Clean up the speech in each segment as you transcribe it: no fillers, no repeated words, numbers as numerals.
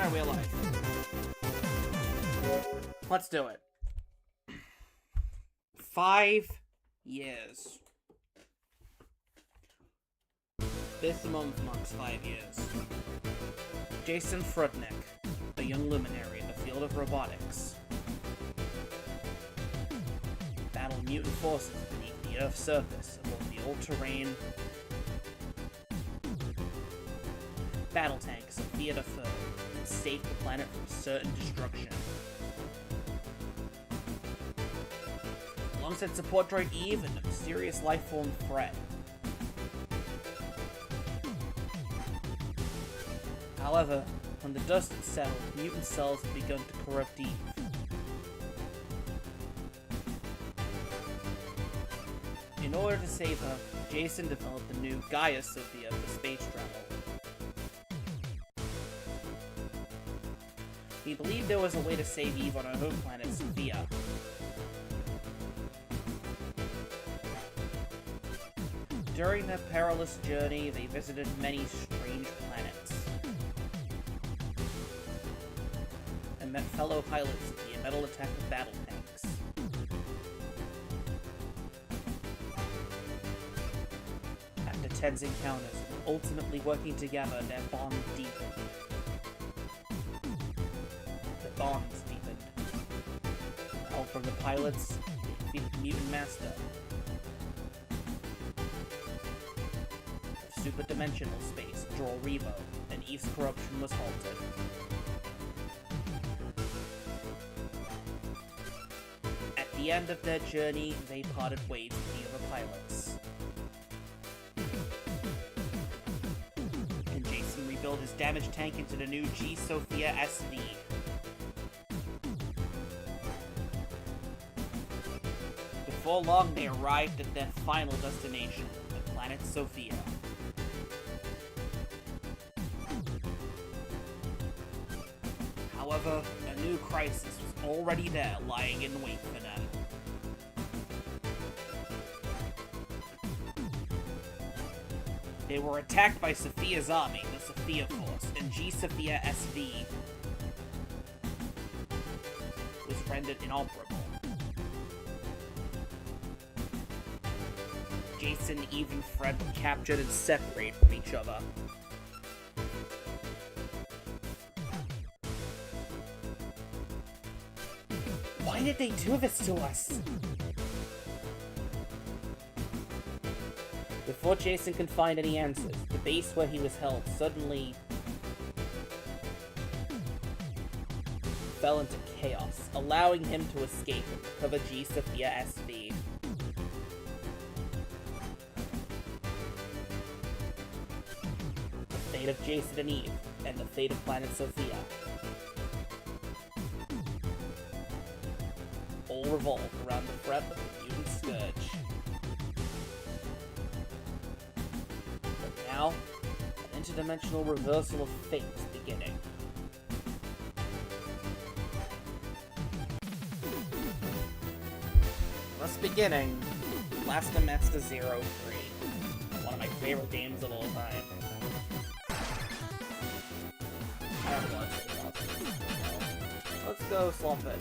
Alright, we're alive. Let's do it. 5 years. This month marks 5 years. Jason Frudnick, a young luminary in the field of robotics, battled mutant forces beneath the Earth's surface aboard the all-terrain battle tank Sophia the Third and saved the planet from certain destruction. Alongside support droid Eve and the mysterious lifeform Fred. However, when the dust had settled, mutant cells had begun to corrupt Eve. In order to save her, Jason developed the new Gaia Sophia for space travel. He believed there was a way to save Eve on her home planet, Sophia. During their perilous journey, they visited many strange planets and met fellow pilots of the metal attack of battle tanks. After tense encounters and ultimately working together, their bond deepened. Bonds deepened. Help from the pilots, they defeated the mutant master of superdimensional space, Droll Revo, and Eve's corruption was halted. At the end of their journey, they parted ways with the other pilots. And Jason rebuilt his damaged tank into the new G-Sophia SV. Before long, they arrived at their final destination, the planet Sophia. However, a new crisis was already there, lying in wait for them. They were attacked by Sophia's army, the Sophia Force, and G-Sophia SV was rendered inoperable. Jason, Eve, and Fred were captured and separated from each other. Why did they do this to us? Before Jason could find any answers, the base where he was held suddenly fell into chaos, allowing him to escape and recover G-Sophia SV. The fate of Jason and Eve, and the fate of planet Sophia all revolve around the threat of the mutant scourge. But now, an interdimensional reversal of fate is beginning. Thus beginning, Blaster Master 03, one of my favorite games of all time. I don't know what to say about this. Let's go slump it.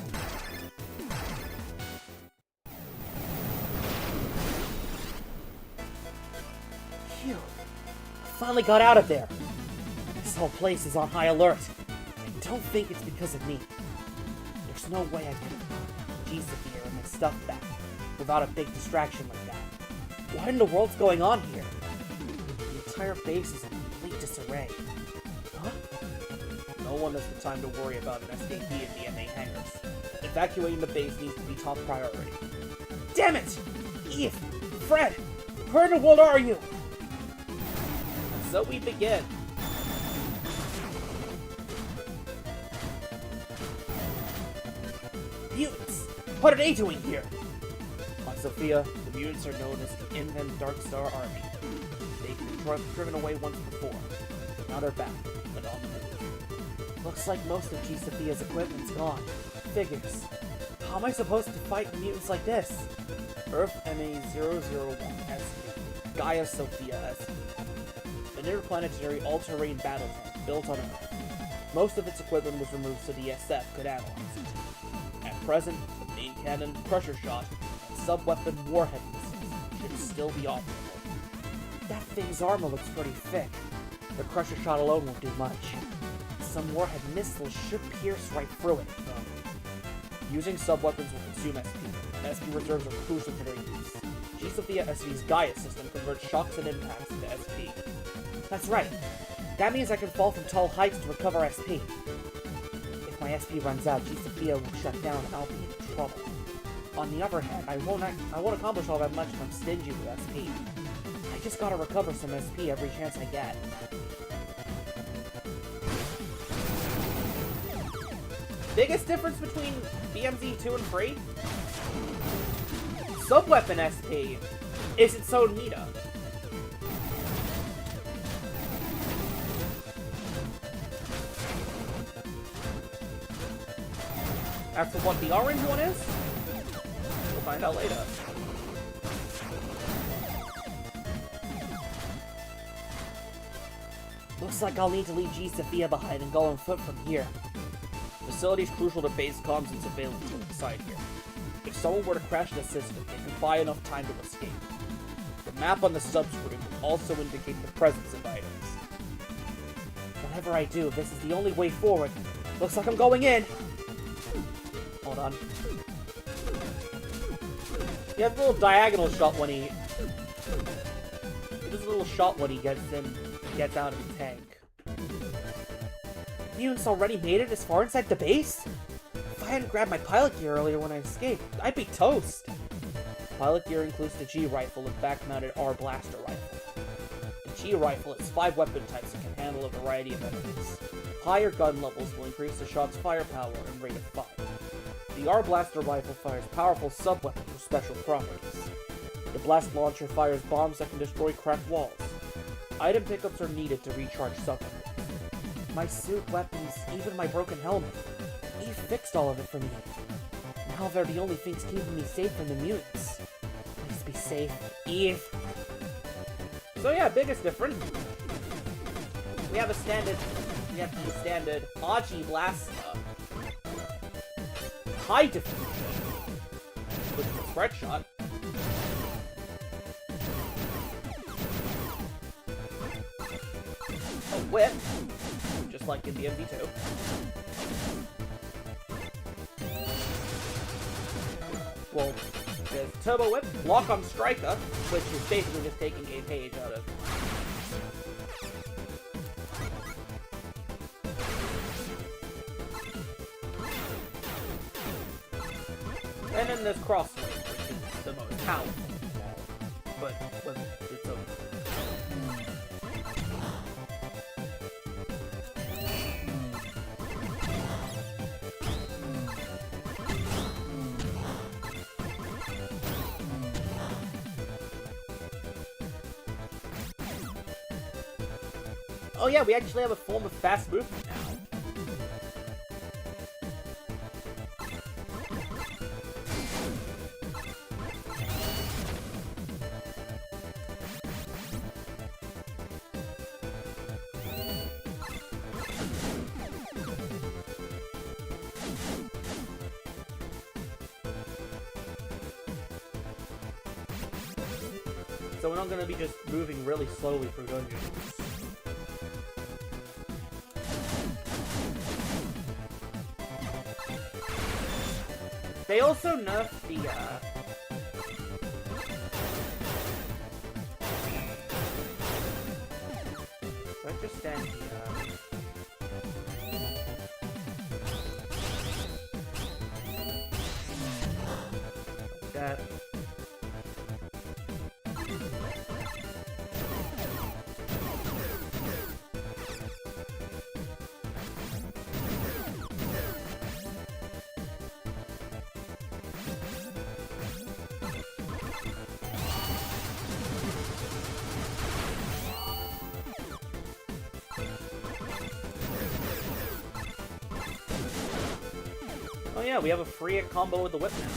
Phew. I finally got out of there. This whole place is on high alert. I don't think it's because of me. There's no way I could have G-Sophia and my stuff back without a big distraction like that. What in the world's going on here? The entire base is in complete disarray. Huh? No one has the time to worry about an SKP in the NA hangars. Evacuating the base needs to be top priority. Damn it! Eve! Fred! Where in the world are you? And so we begin. Mutants! What are they doing here? On Sophia, the mutants are known as the Invent Dark Star Army. They've been driven away once before. Now they're back, but on the move. Looks like most of G-Sophia's equipment's gone. Figures. How am I supposed to fight mutants like this? Earth MA-001 SV. Gaia Sophia SV. An interplanetary all-terrain battle tank built on Earth. Most of its equipment was removed so the SF could analyze it. At present, the main cannon, pressure shot, and sub-weapon warhead missiles should still be operable. That thing's armor looks pretty thick. The crusher shot alone won't do much. Some warhead missiles should pierce right through it, though. Using sub-weapons will consume SP. SP reserves are crucial to their use. G-Sophia SV's Gaia system converts shocks and impacts into SP. That's right. That means I can fall from tall heights to recover SP. If my SP runs out, G-Sophia will shut down and I'll be in trouble. On the other hand, I won't accomplish all that much if I'm stingy with SP. I just gotta recover some SP every chance I get. Biggest difference between BMZ 2 and 3? Sub-weapon SP is its own meter. As for what the orange one is, we'll find out later. Looks like I'll need to leave G-Sophia behind and go on foot from here. The facility is crucial to base comms and surveillance inside here. If someone were to crash the system, they can buy enough time to escape. The map on the subscreen will also indicate the presence of items. Whatever I do, this is the only way forward. Looks like I'm going in! Hold on. He has a little diagonal shot when he... He does a little shot when he gets out of the tank. Mutants already made it this far inside the base? If I hadn't grabbed my pilot gear earlier when I escaped, I'd be toast. Pilot gear includes the G rifle and back-mounted R blaster rifle. The G rifle has 5 weapon types and can handle a variety of enemies. Higher gun levels will increase the shot's firepower and rate of fire. The R blaster rifle fires powerful sub-weapons with special properties. The blast launcher fires bombs that can destroy cracked walls. Item pickups are needed to recharge sub-weapons. My suit, weapons, even my broken helmet. Eve fixed all of it for me. Now they're the only things keeping me safe from the mutants. Please be safe, Eve. So yeah, biggest difference. We have the standard Aji blaster. High diffusion with the spread shot. A whip, just like in BMZ2. Well, there's Turbo Whip, Lock on Striker, which is basically just taking a page out of... And then there's Crossway, which is the most powerful, but with its own... Oh yeah, we actually have a form of fast movement now. So we're not going to be just moving really slowly through dungeons. They also nerfed the, let's just stand here. Like that. Oh yeah, we have a free combo with the whip now.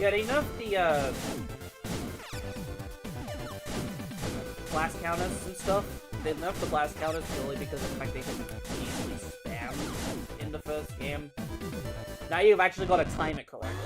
Yeah, they nerfed the, blast counters and stuff. They nerfed the blast counters purely because of the fact they can easily spam in the first game. Now you've actually got to time it correctly.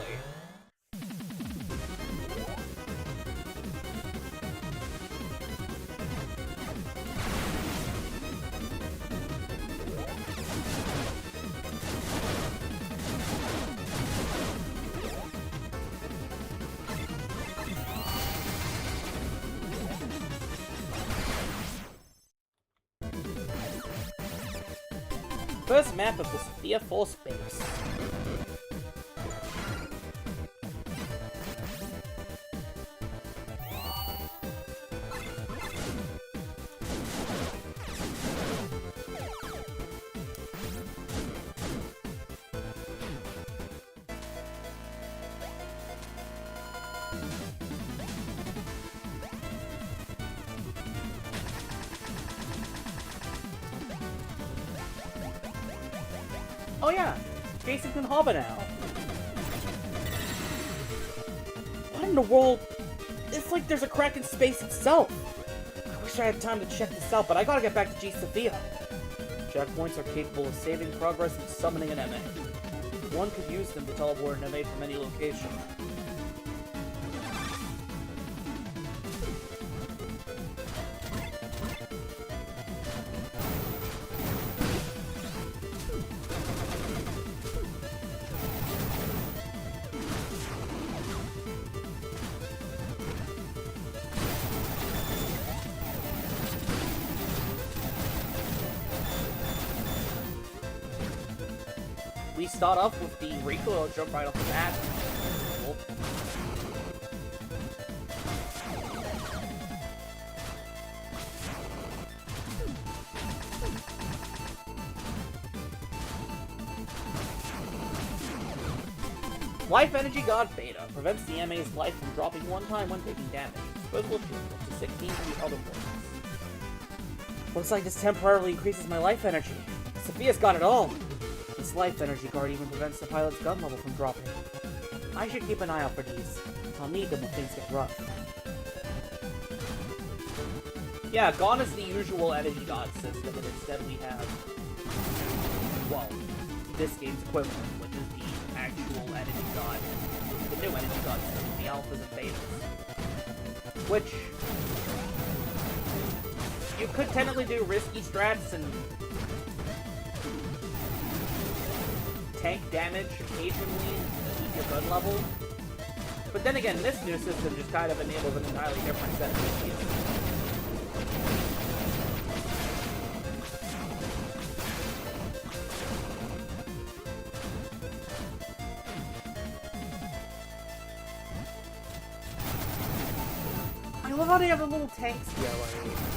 First map of the Sophia Force Base. Oh yeah, Jason can hobble now. What in the world? It's like there's a crack in space itself. I wish I had time to check this out, but I gotta get back to G Sophia. Checkpoints are capable of saving progress and summoning an MA. One could use them to teleport an MA from any location. We start off with the recoil jump right off the bat. Cool. Life Energy God Beta prevents the MA's life from dropping one time when taking damage. Disposable shield up to 16 from the other points. Looks like this temporarily increases my life energy. Sophia's got it all. This life energy guard even prevents the pilot's gun level from dropping. I should keep an eye out for these. I'll need them when things get rough. Yeah, gone is the usual energy god system, and instead we have, well, this game's equivalent, which is the actual energy god, the new energy god system, the alphas and betas. Which, you could technically do risky strats and tank damage occasionally to keep your gun level. But then again, this new system just kind of enables an entirely different set of issues. I love how they have the little tanks here, like...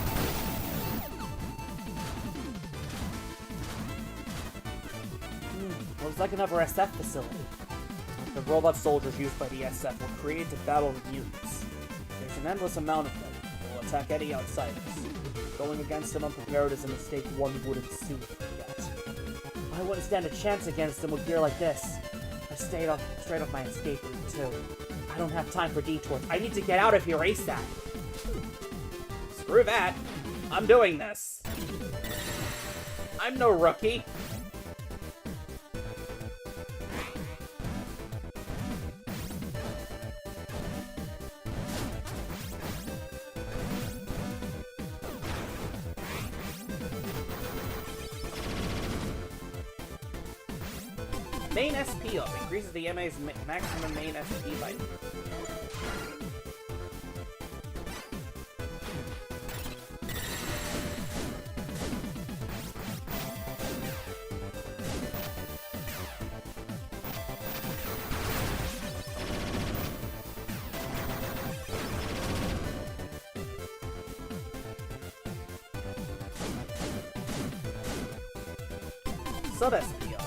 Looks like another SF facility. The robot soldiers used by the SF were created to battle the mutants. There's an endless amount of them. They'll attack any outsiders. Going against them unprepared is a mistake one wouldn't soon forget. I wouldn't stand a chance against them with gear like this. I stayed straight off my escape route, too. I don't have time for detours. I need to get out of here ASAP. Screw that. I'm doing this. I'm no rookie. Main SP up increases the MA's maximum main SP by... Sub SP up.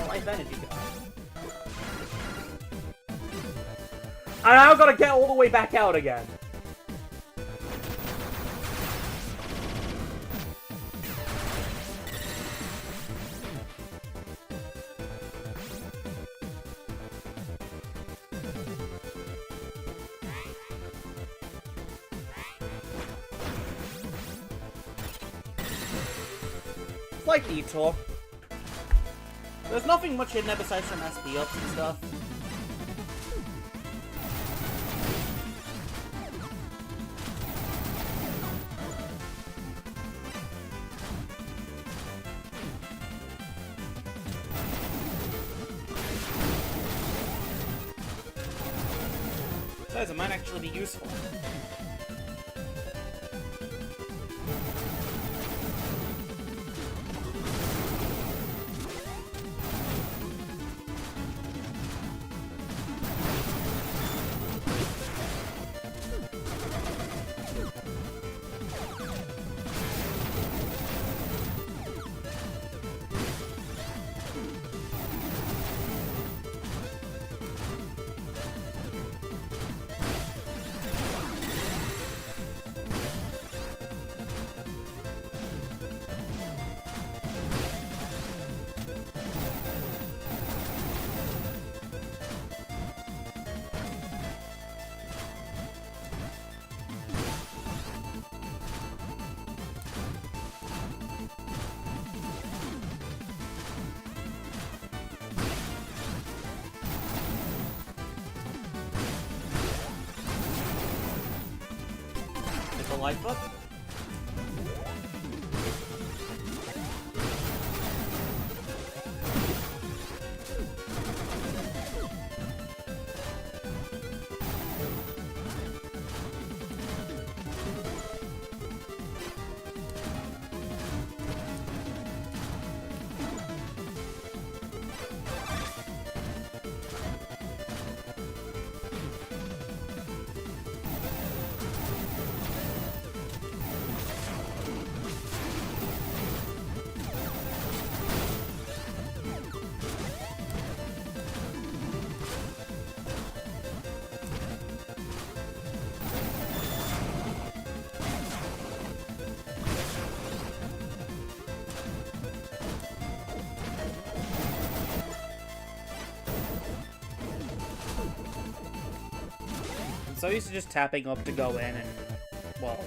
Life energy gun. I now gotta get all the way back out again. slight detour. There's nothing much in there besides some SP ups and stuff. Besides, it might actually be useful. Life up. So used to just tapping up to go in and, well...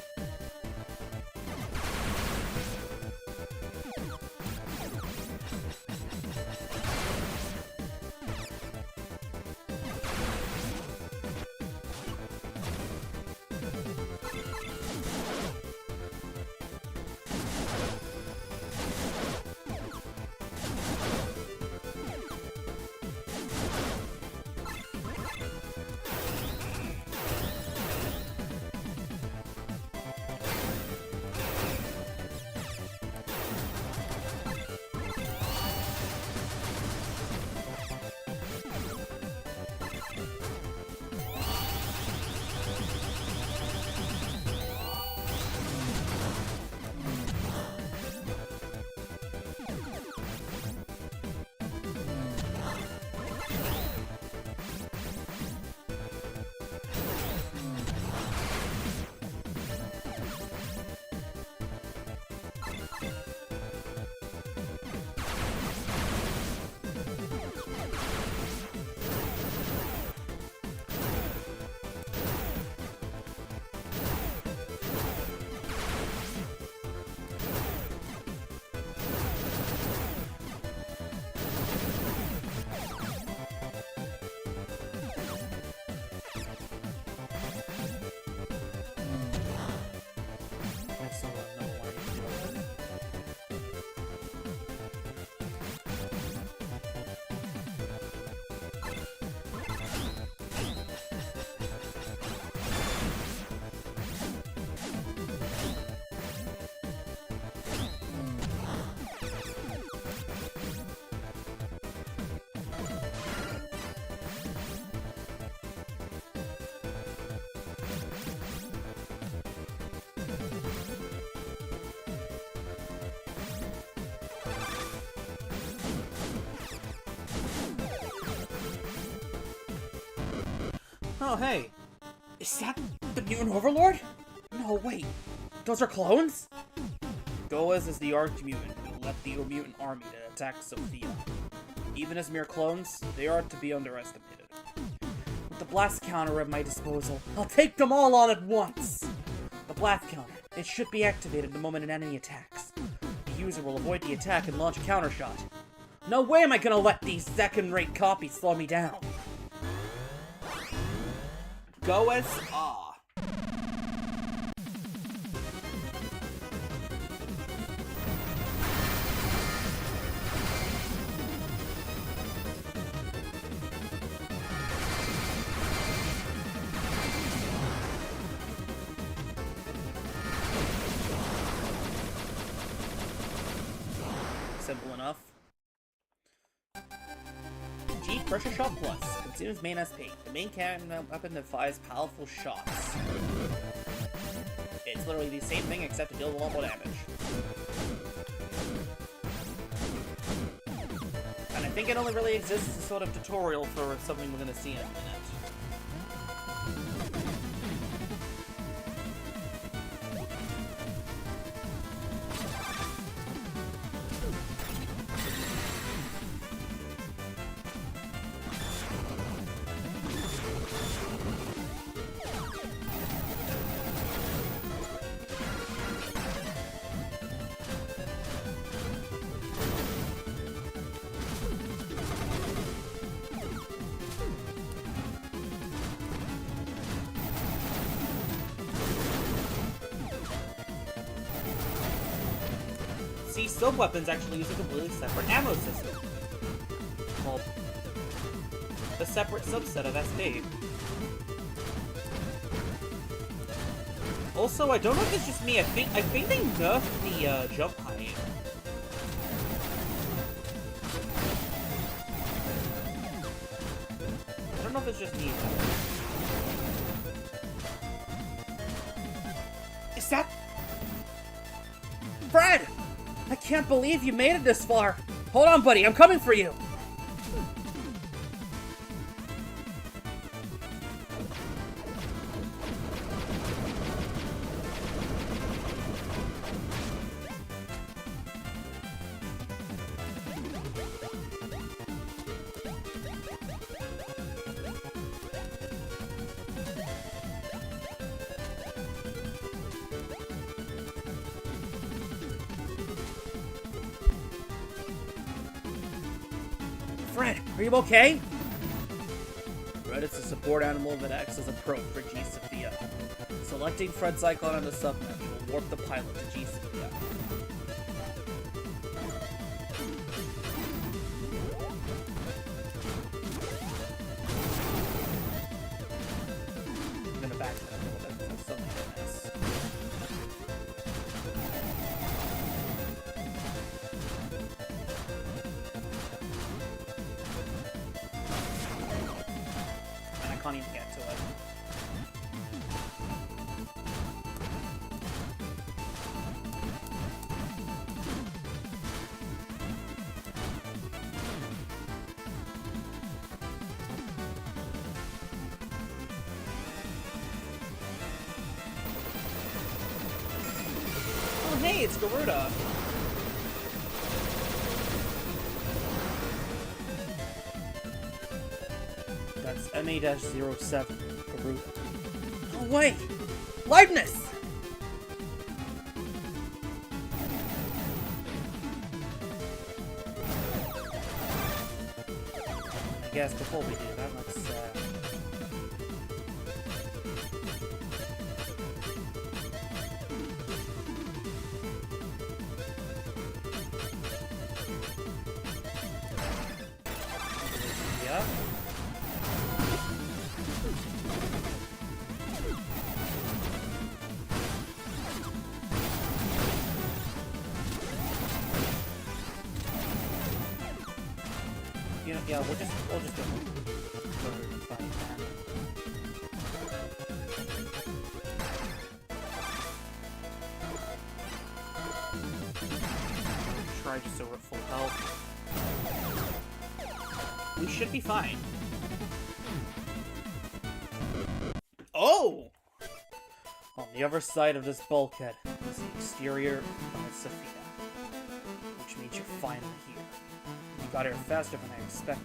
Oh, hey. Is that the Mutant Overlord? No, wait. Those are clones? Goaz is the Arch-Mutant who led the mutant army to attack Sophia. Even as mere clones, they aren't to be underestimated. With the blast counter at my disposal, I'll take them all on at once! The blast counter. It should be activated the moment an enemy attacks. The user will avoid the attack and launch a counter shot. No way am I gonna let these second-rate copies slow me down. Go as Ah. Simple enough. G Pressure Shot Plus. Consumes main SP. The main cannon weapon that fires powerful shots. It's literally the same thing except it deals a lot more damage. And I think it only really exists as a sort of tutorial for something we're gonna see in a minute. See, sub-weapons actually use a completely separate ammo system. Well, a separate subset of SP. Also, I don't know if it's just me, I think they nerfed the jump height. I don't know if it's just me. Is that... Fred! I can't believe you made it this far. Hold on, buddy. I'm coming for you. Fred, are you okay? Fred is the support animal that acts as a probe for G Sophia. Selecting Fred's icon on the submenu will warp the pilot to G Sophia. I'm gonna back that a little bit because I'm still making this. I can't even get to it. Oh hey, it's Garuda! That's MA-07, Garuda. No way! Leibniz! I guess before we do that, let's yeah. You know, yeah, we'll just go fight. Try just so we're at full health. We should be fine. Oh! On the other side of this bulkhead is the exterior of Sophia, which means you're finally here. You got here faster than I expected.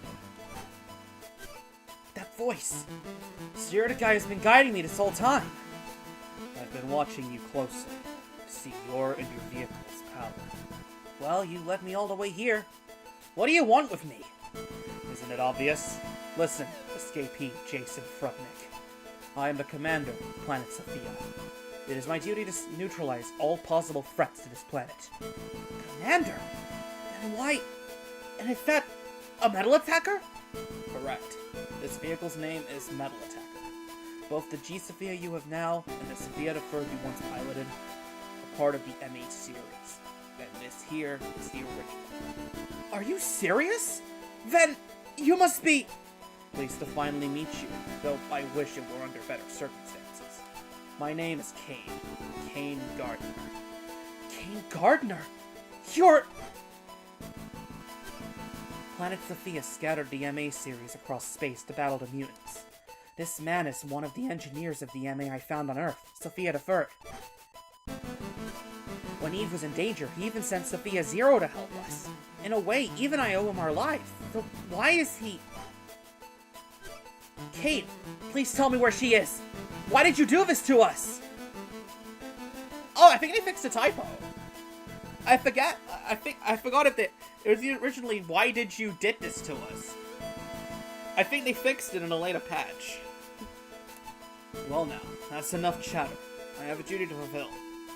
That voice! You're the guy who's been guiding me this whole time. I've been watching you closely to see your and your vehicle's power. Well, you led me all the way here. What do you want with me? Isn't it obvious? Listen, escapee Jason Frudnick. I am the commander of planet Sophia. It is my duty to neutralize all possible threats to this planet. Commander? And why? And is that a metal attacker? Correct. This vehicle's name is Metal Attacker. Both the G-Sophia you have now and the Sophia the Third you once piloted are part of the MH series. And this here is the original. Are you serious? Then you must be... Pleased to finally meet you, though I wish it were under better circumstances. My name is Kane Gardner. Kane Gardner? You're... Planet Sophia scattered the MA series across space to battle the mutants. This man is one of the engineers of the MA I found on Earth, Sophia the Third. When Eve was in danger, he even sent Sophia Zero to help us. In a way, even I owe him our lives. So why is he... Kate, please tell me where she is. Why did you do this to us? Oh, I think they fixed a typo. I forgot if it was originally, why did you did this to us? I think they fixed it in a later patch. Well now, that's enough chatter. I have a duty to fulfill.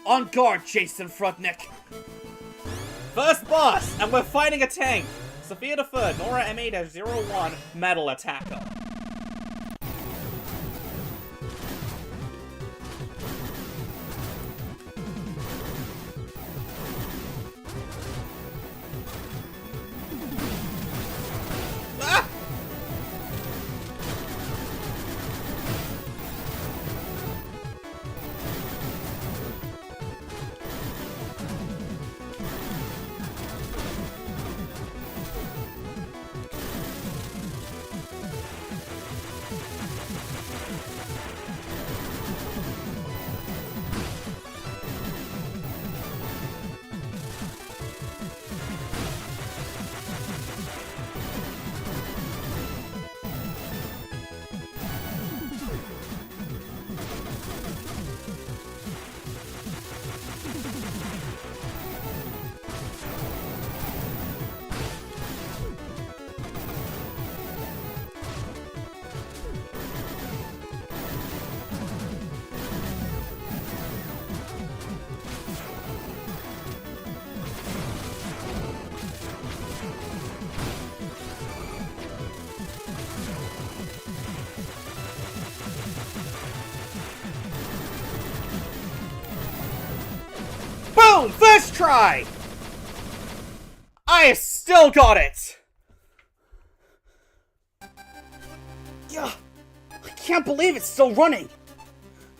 On guard, Jason Frudnick! First boss, and we're fighting a tank! Sophia the Third, Nora M8-01, Metal Attacker. Boom! First try! I still got it! Yeah, I can't believe it's still running!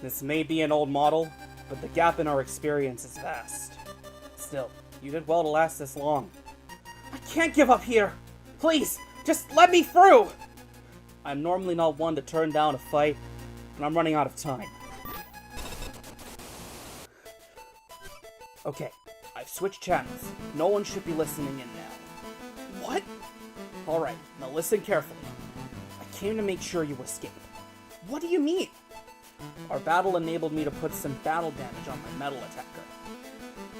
This may be an old model, but the gap in our experience is vast. Still, you did well to last this long. I can't give up here! Please, just let me through! I'm normally not one to turn down a fight, and I'm running out of time. Okay, I've switched channels. No one should be listening in now. What? Alright, now listen carefully. I came to make sure you escape. What do you mean? Our battle enabled me to put some battle damage on my metal attacker.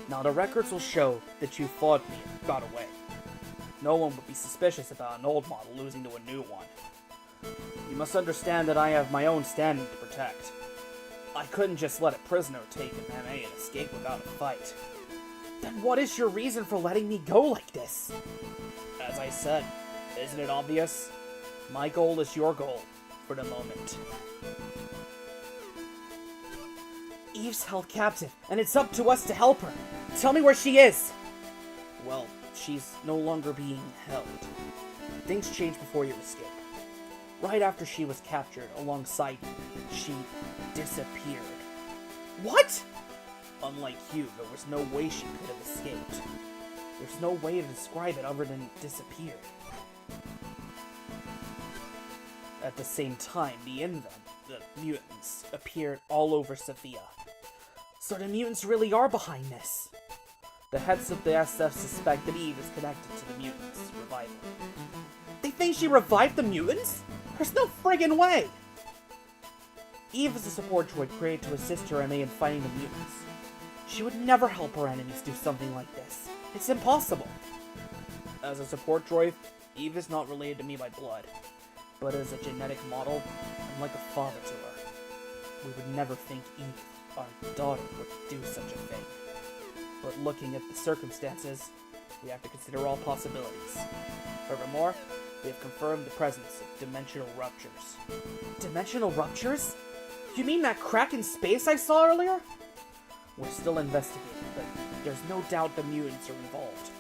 Now the records will show that you fought me and got away. No one would be suspicious about an old model losing to a new one. You must understand that I have my own standing to protect. I couldn't just let a prisoner take an MA and escape without a fight. Then what is your reason for letting me go like this? As I said, isn't it obvious? My goal is your goal, for the moment. Eve's held captive, and it's up to us to help her. Tell me where she is! Well, she's no longer being held. Things change before you escape. Right after she was captured alongside you, she disappeared. What? Unlike you, there was no way she could have escaped. There's no way to describe it other than disappeared. At the same time, the mutants, appeared all over Sophia. So the mutants really are behind this. The heads of the SF suspect that Eve is connected to the mutants' revival. They think she revived the mutants? There's no friggin' way! Eve is a support droid created to assist her MA in fighting the mutants. She would never help her enemies do something like this. It's impossible. As a support droid, Eve is not related to me by blood. But as a genetic model, I'm like a father to her. We would never think Eve, our daughter, would do such a thing. But looking at the circumstances, we have to consider all possibilities. Furthermore, we have confirmed the presence of dimensional ruptures. Dimensional ruptures? You mean that crack in space I saw earlier? We're still investigating, but there's no doubt the mutants are involved.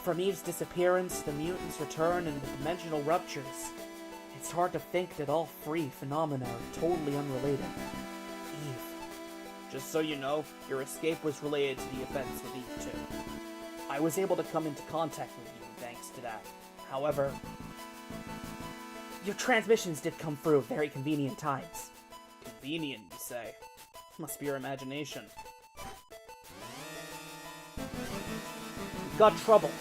From Eve's disappearance, the mutants return, and the dimensional ruptures. It's hard to think that all three phenomena are totally unrelated. Eve. Just so you know, your escape was related to the events with Eve too. I was able to come into contact with you thanks to that. However, your transmissions did come through at very convenient times. Convenient, you say? Must be your imagination. We've got trouble.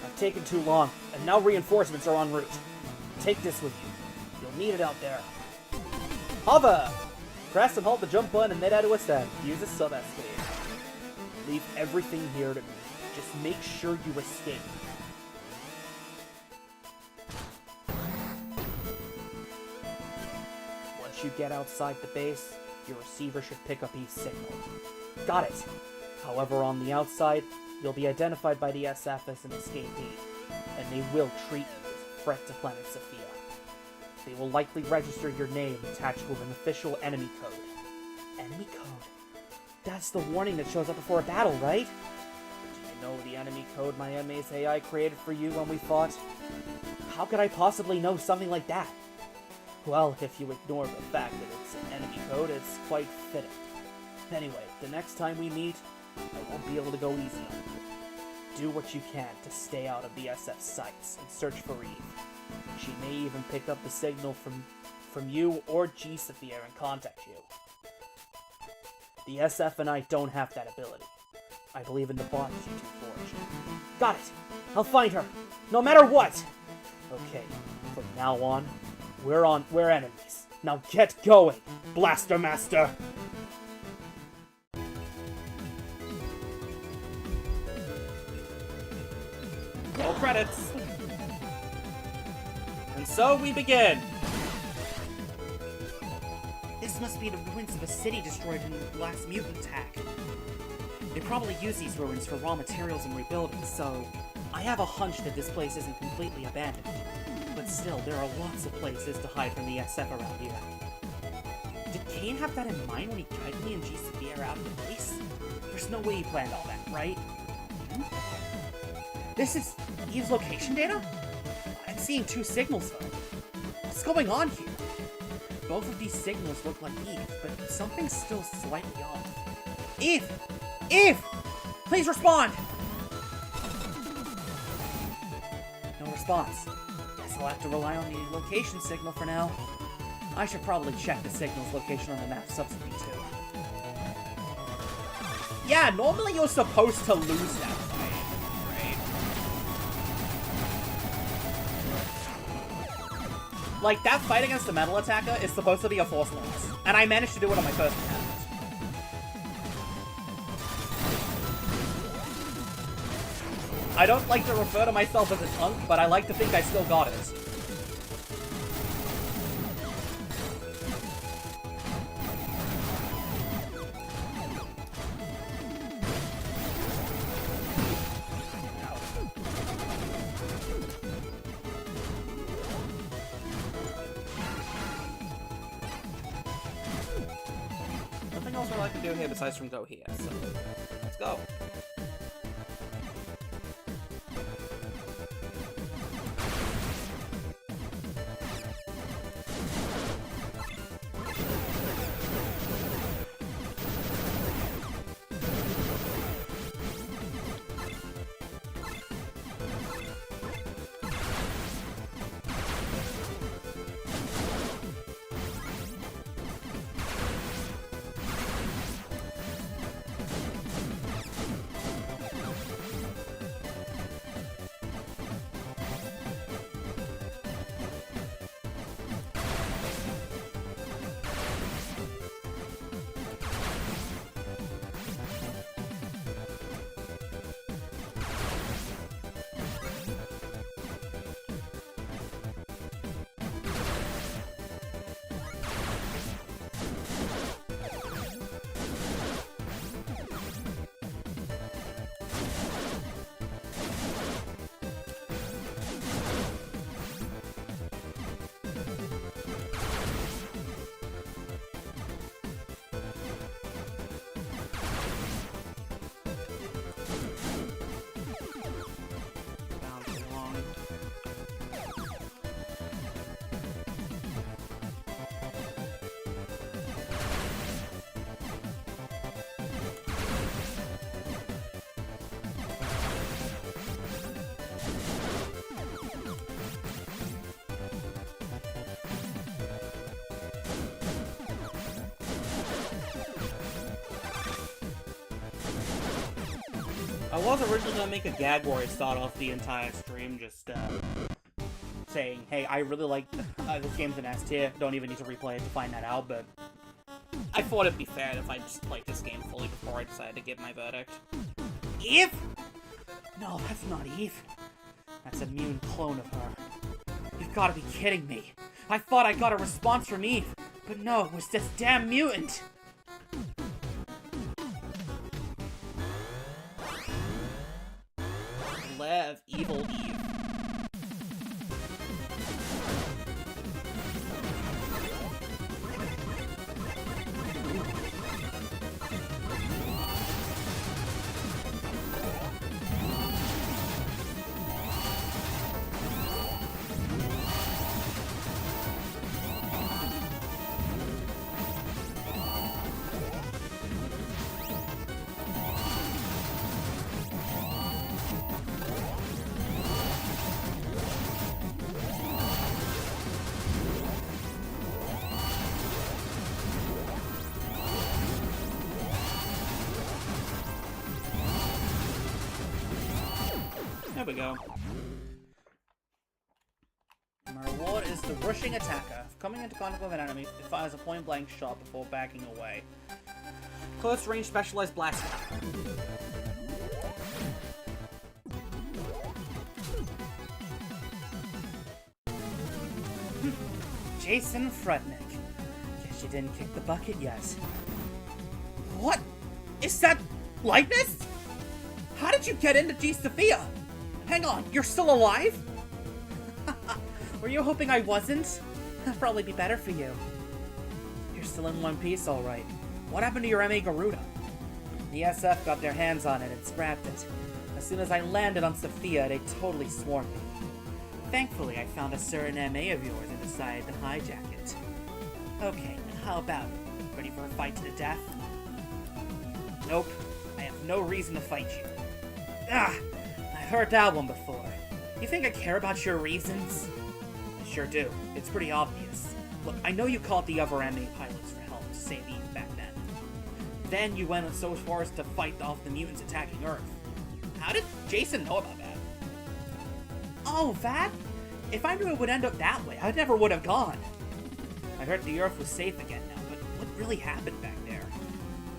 I've taken too long, and now reinforcements are en route. Take this with you. You'll need it out there. Hover! Press and hold the jump button and then out to ascend. Use a sub-escape. Leave everything here to me. Just make sure you escape. Once you get outside the base, your receiver should pick up Eve's signal. Got it! However, on the outside, you'll be identified by the SF as an escapee, and they will treat you as a threat to Planet Sophia. They will likely register your name attached with an official enemy code. Enemy code? That's the warning that shows up before a battle, right? Do you know the enemy code my MA's AI created for you when we fought? How could I possibly know something like that? Well, if you ignore the fact that it's an enemy code, it's quite fitting. Anyway, the next time we meet, I won't be able to go easy on you. Do what you can to stay out of the SF's sights and search for Eve. She may even pick up the signal from you or G-Sophia and contact you. The SF and I don't have that ability. I believe in the bonds you two forged. Got it! I'll find her! No matter what! Okay, from now on, we're enemies. Now get going, Blaster Master! Roll credits! And so we begin! This must be the ruins of a city destroyed in the last mutant attack. They probably use these ruins for raw materials and rebuilding, so I have a hunch that this place isn't completely abandoned. But still, there are lots of places to hide from the SF around here. Did Kane have that in mind when he guided me and G-Sophia out of the base? There's no way he planned all that, right? This is Eve's location data? I'm seeing two signals though. What's going on here? Both of these signals look like Eve, but something's still slightly off. Eve! Eve! Please respond! No response. Guess I'll have to rely on the location signal for now. I should probably check the signal's location on the map subsequently too. Yeah, normally you're supposed to lose that fight, right? Like, that fight against the metal attacker is supposed to be a force loss, and I managed to do it on my first attempt. I don't like to refer to myself as a punk, but I like to think I still got it. Nothing else I like to do here besides from go here, so let's go. I was originally gonna make a gag where I start off the entire stream just, saying, hey, I really like this game's an S tier, don't even need to replay it to find that out, but I thought it'd be fair if I just played this game fully before I decided to give my verdict. Eve? No, that's not Eve. That's a mutant clone of her. You've gotta be kidding me. I thought I got a response from Eve, but no, it was this damn mutant! Lev, evil Eve. There we go. My reward is the rushing attacker. Coming into contact with an enemy, it fires a point-blank shot before backing away. Close-range specialized blast. Jason Frudnick. Guess you didn't kick the bucket yet. What? Is that likeness? How did you get into G. Sophia? Hang on, you're still alive? Were you hoping I wasn't? That'd probably be better for you. You're still in one piece, alright. What happened to your MA Garuda? The SF got their hands on it and scrapped it. As soon as I landed on Sophia, they totally swarmed me. Thankfully, I found a certain MA of yours and decided to hijack it. Okay, how about it? Ready for a fight to the death? Nope. I have no reason to fight you. Ah! I've heard that one before. You think I care about your reasons? I sure do. It's pretty obvious. Look, I know you called the other MA pilots for help to save Eve back then. Then you went so far as to fight off the mutants attacking Earth. How did Jason know about that? Oh, that? If I knew it would end up that way, I never would have gone. I heard the Earth was safe again now, but what really happened back there?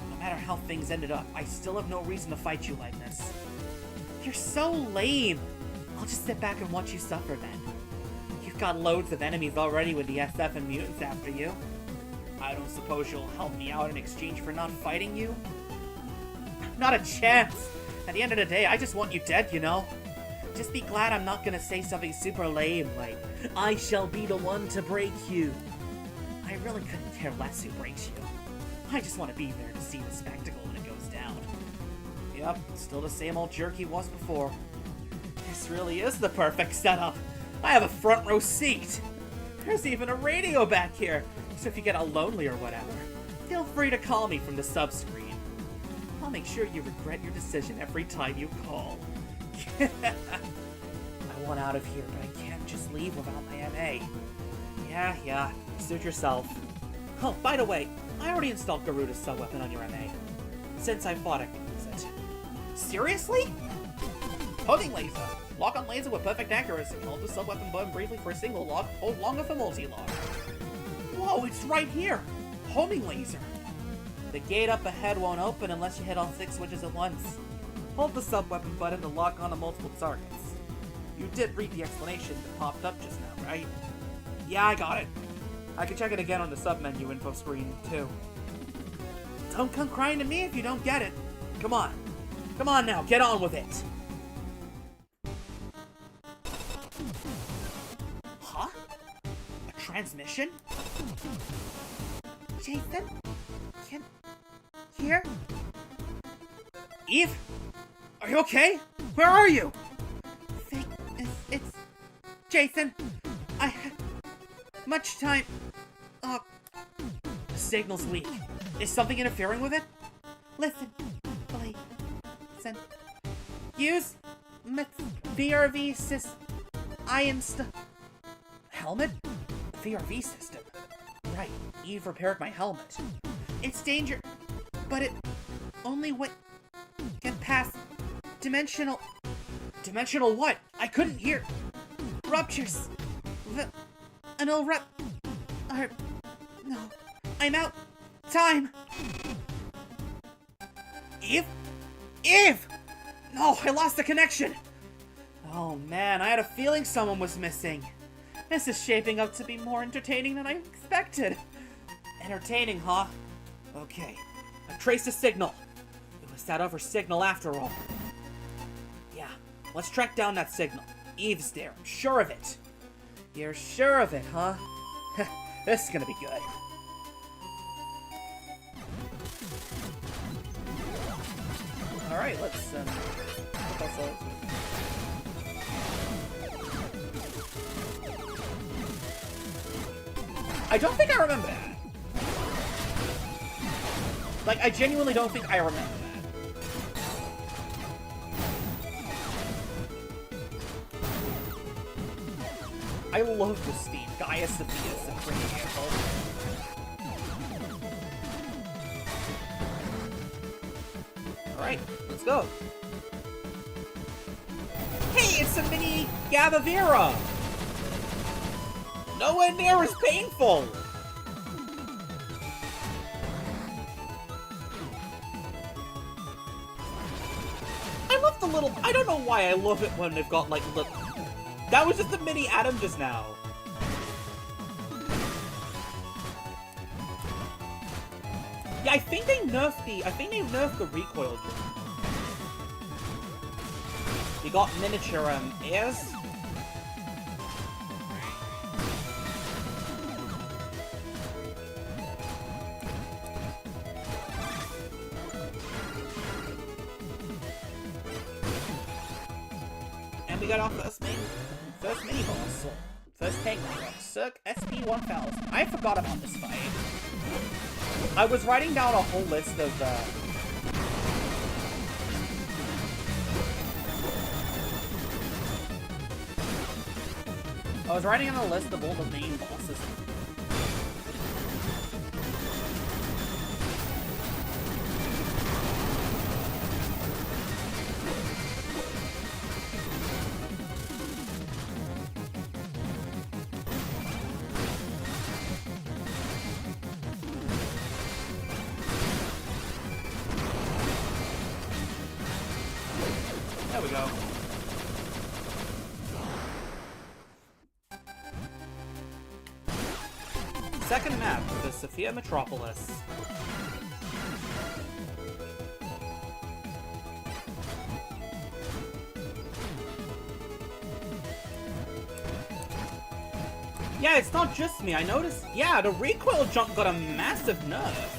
No matter how things ended up, I still have no reason to fight you like this. You're so lame. I'll just sit back and watch you suffer then. You've got loads of enemies already with the SF and mutants after you. I don't suppose you'll help me out in exchange for not fighting you? Not a chance. At the end of the day, I just want you dead, you know? Just be glad I'm not gonna say something super lame like, I shall be the one to break you. I really couldn't care less who breaks you. I just want to be there to see the spectacle when it goes down. Yep, still the same old jerk he was before. This really is the perfect setup. I have a front row seat. There's even a radio back here, so if you get all lonely or whatever, feel free to call me from the sub-screen. I'll make sure you regret your decision every time you call. I want out of here, but I can't just leave without my MA. Yeah, suit yourself. Oh, by the way, I already installed Garuda's sub-weapon on your MA. Since I thought I could use it. Seriously? Homing laser. Lock on laser with perfect accuracy. Hold the sub-weapon button briefly for a single lock. Hold longer for multi-lock. Whoa, it's right here! Homing laser. The gate up ahead won't open unless you hit all 6 switches at once. Hold the sub-weapon button to lock onto multiple targets. You did read the explanation that popped up just now, right? Yeah, I got it. I can check it again on the sub-menu info screen, too. Don't come crying to me if you don't get it. Come on. Come on now, get on with it. Huh? A transmission? Jason? Here? Eve? Are you okay? Where are you? It's Jason. I had much time. The signal's weak. Is something interfering with it? Listen. Use VRV system. Helmet? VRV system. Right. Eve repaired my helmet. It's danger, but it only get past Dimensional... Dimensional what? I couldn't hear... Ruptures... Anil rep... No... I'm out... Time... Eve? Eve! No, I lost the connection! Oh man, I had a feeling someone was missing. This is shaping up to be more entertaining than I expected. Entertaining, huh? Okay, I traced a signal. It was that other signal after all. Yeah, let's track down that signal. Eve's there, I'm sure of it. You're sure of it, huh? This is gonna be good. Alright, let's, I don't think I remember that. Like, I genuinely don't think I remember that. I love this theme. Gaia Sophia is a freaking handful. Alright, let's go. Hey, it's a mini Gavavira! Nowhere near as painful! I love the little... I don't know why I love it when they've got, like, look... That was just a mini Atom just now. Yeah, I think they nerfed the recoil jump. You got miniature, airs. And we got our first mini boss. First tank battle, Cirque SP1000. I forgot about this fight. I was writing down a whole list of, I was writing on a list of all the main bosses. There we go. Second map for the Sophia Metropolis. Yeah, it's not just me. I noticed, yeah, the recoil jump got a massive nerf.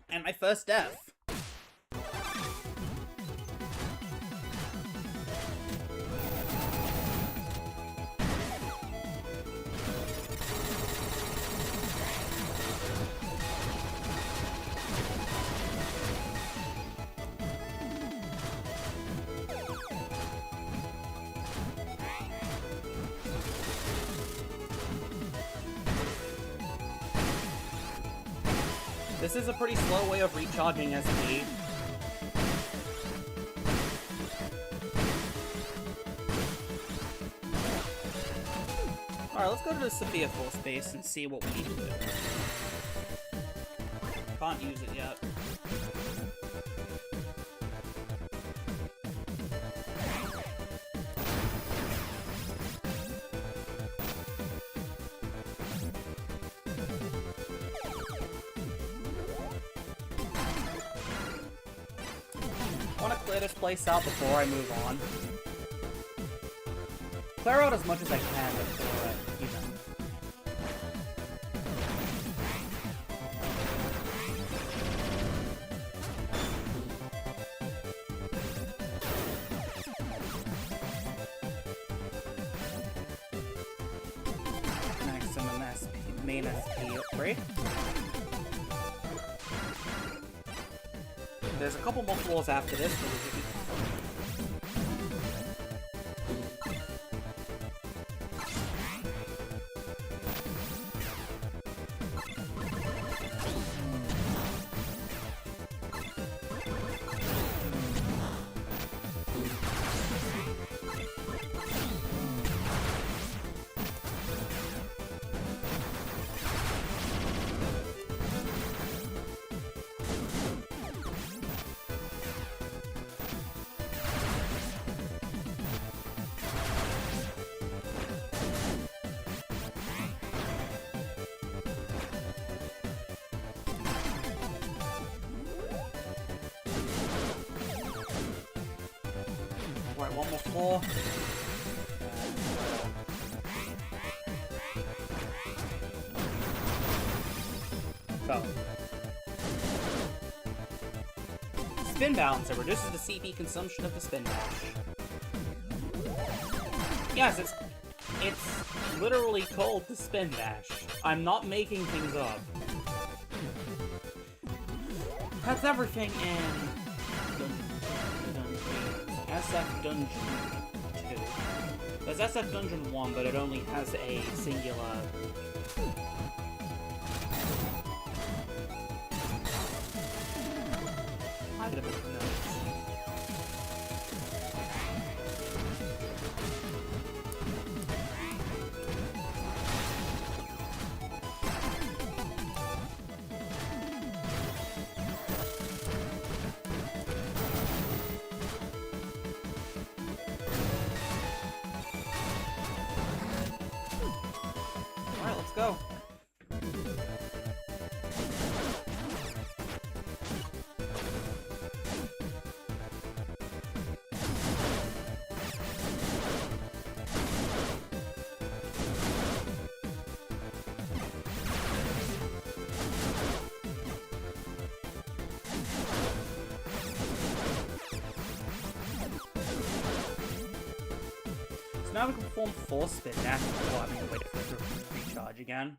And my first death. This is a pretty slow way of recharging SP. Alright, let's go to the Sophia full space and see what we need to do. Can't use it yet. I want to clear this place out before I move on. Clear out as much as I can before, you know. main SP upgrade. There's a couple more floors after this. Alright, one more floor. So. Spin Balancer reduces the CP consumption of the spin dash. Yes, it's literally called the spin dash. I'm not making things up. That's everything in SF Dungeon 2. There's SF Dungeon 1, but it only has a singular... I did a bit of notes. Alright, let's go. So now we can perform Force Spin dash before having to wait for it to recharge again.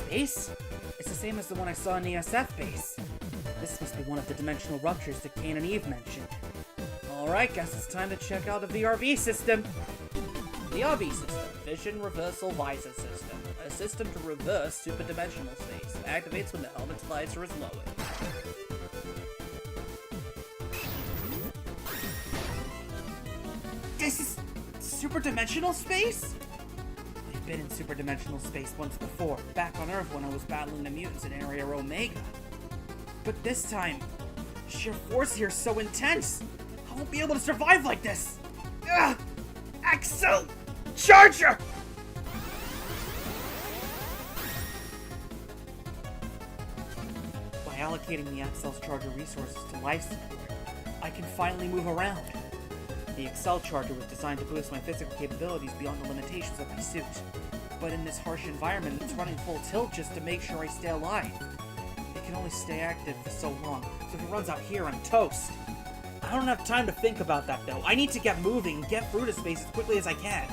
Base? It's the same as the one I saw in the SF base. This must be one of the dimensional ruptures that Cain and Eve mentioned. Alright, guess it's time to check out the VRV system. VRV system, Vision Reversal Visor System. A system to reverse superdimensional space. Activates when the helmet's visor is lowered. This is superdimensional space? Been in superdimensional space once before, back on Earth when I was battling the mutants in Area Omega. But this time, sheer force here is so intense, I won't be able to survive like this! Ugh! Axel! Charger! By allocating the Axel's Charger resources to life support, I can finally move around. The Excel Charger was designed to boost my physical capabilities beyond the limitations of my suit. But in this harsh environment, it's running full tilt just to make sure I stay alive. It can only stay active for so long, so if it runs out here, I'm toast. I don't have time to think about that, though. I need to get moving and get through to space as quickly as I can.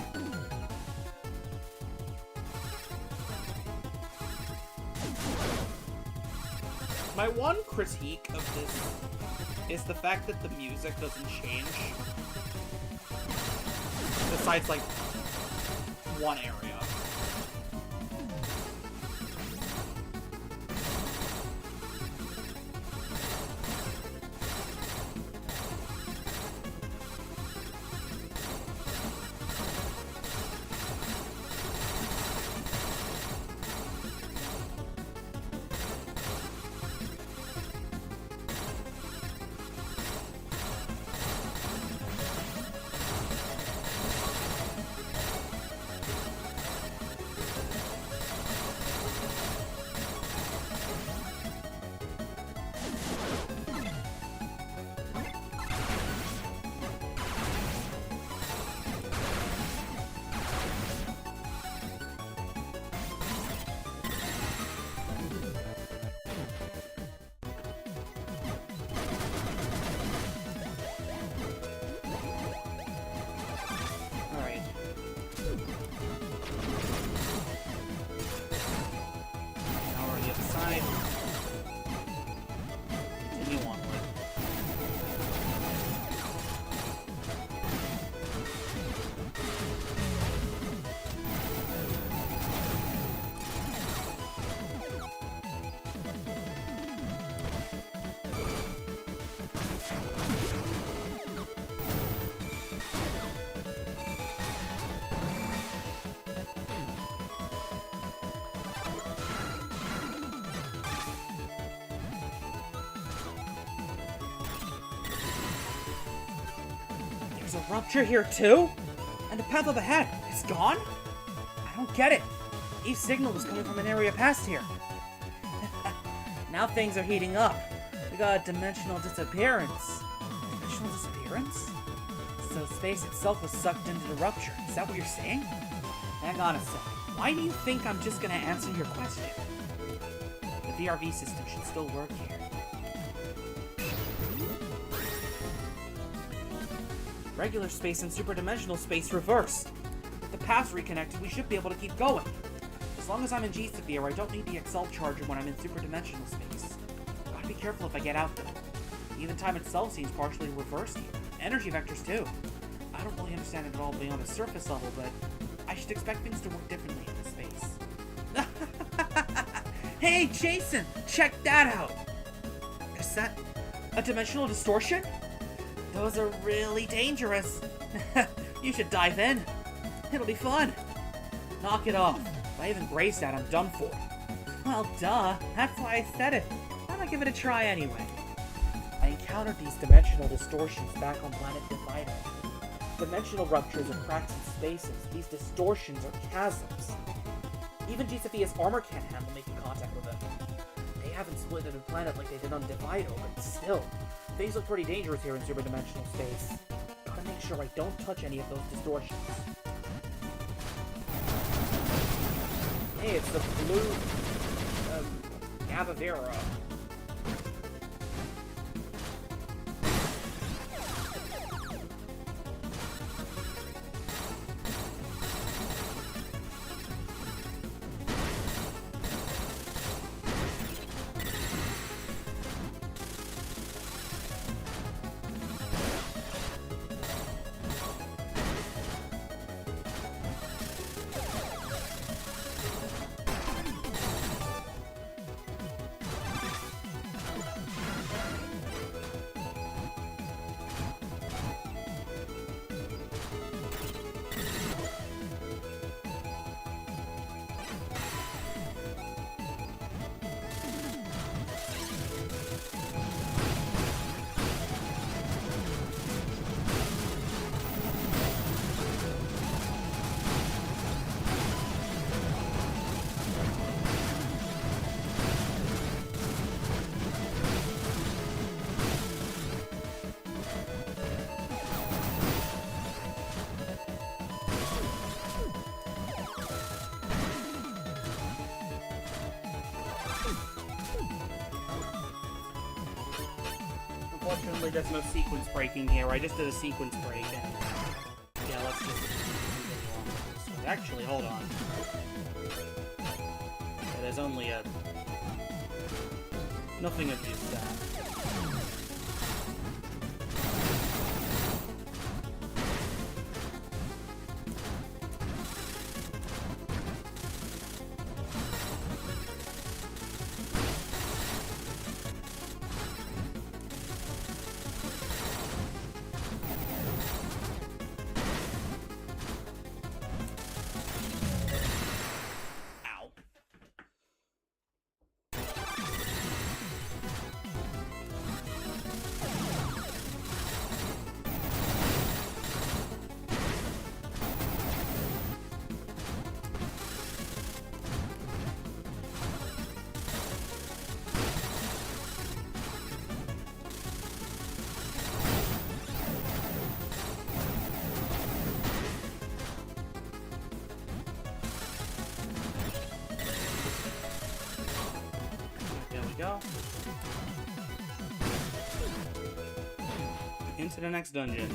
My one critique of this is the fact that the music doesn't change. Besides, like, one area. There's a rupture here too? And the path up ahead is gone? I don't get it. Each signal was coming from an area past here. Now things are heating up. We got a dimensional disappearance. Dimensional disappearance? So space itself was sucked into the rupture. Is that what you're saying? Hang on a sec. Why do you think I'm just gonna answer your question? The VRV system should still work here. Regular space and superdimensional space reversed. With the paths reconnected, we should be able to keep going. As long as I'm in G-Sphere, I don't need the Excel charger when I'm in superdimensional space. Gotta be careful if I get out, though. Even time itself seems partially reversed here. Energy vectors, too. I don't really understand it at all beyond the surface level, but I should expect things to work differently in this space. Hey, Jason! Check that out! Is that a dimensional distortion? Those are really dangerous. You should dive in. It'll be fun. Knock it off. If I even grace that, I'm done for. Well, duh. That's why I said it. Why not give it a try anyway? I encountered these dimensional distortions back on planet Divido. Dimensional ruptures are cracks in spaces. These distortions are chasms. Even G-Sophia's armor can't handle making contact with them. They haven't split into a planet like they did on Divido, but still. Things look pretty dangerous here in superdimensional space. Gotta make sure I don't touch any of those distortions. Hey, it's the blue... Avavera. Unfortunately, there's no sequence breaking here. I just did a sequence break, and yeah, let's just continue on with this one. Actually, hold on. Yeah, there's only a nothing of use that. Go. Into the next dungeon.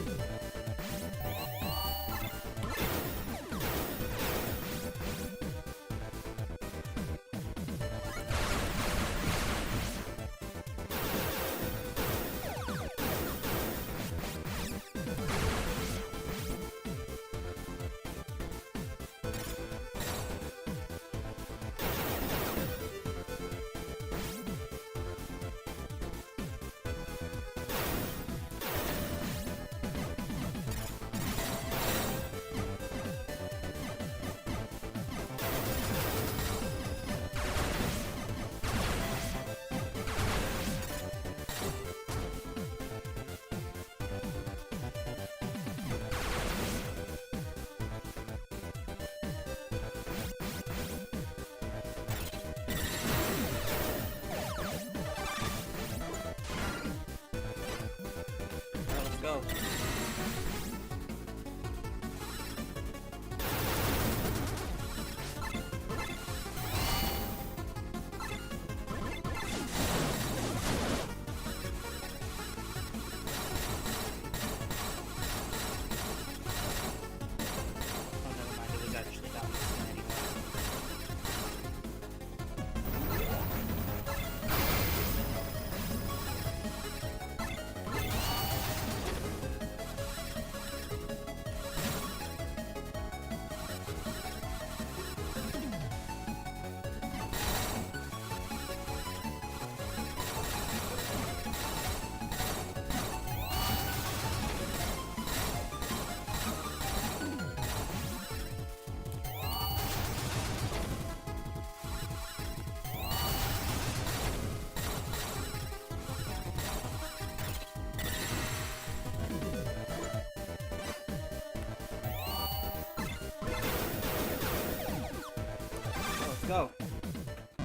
let's go.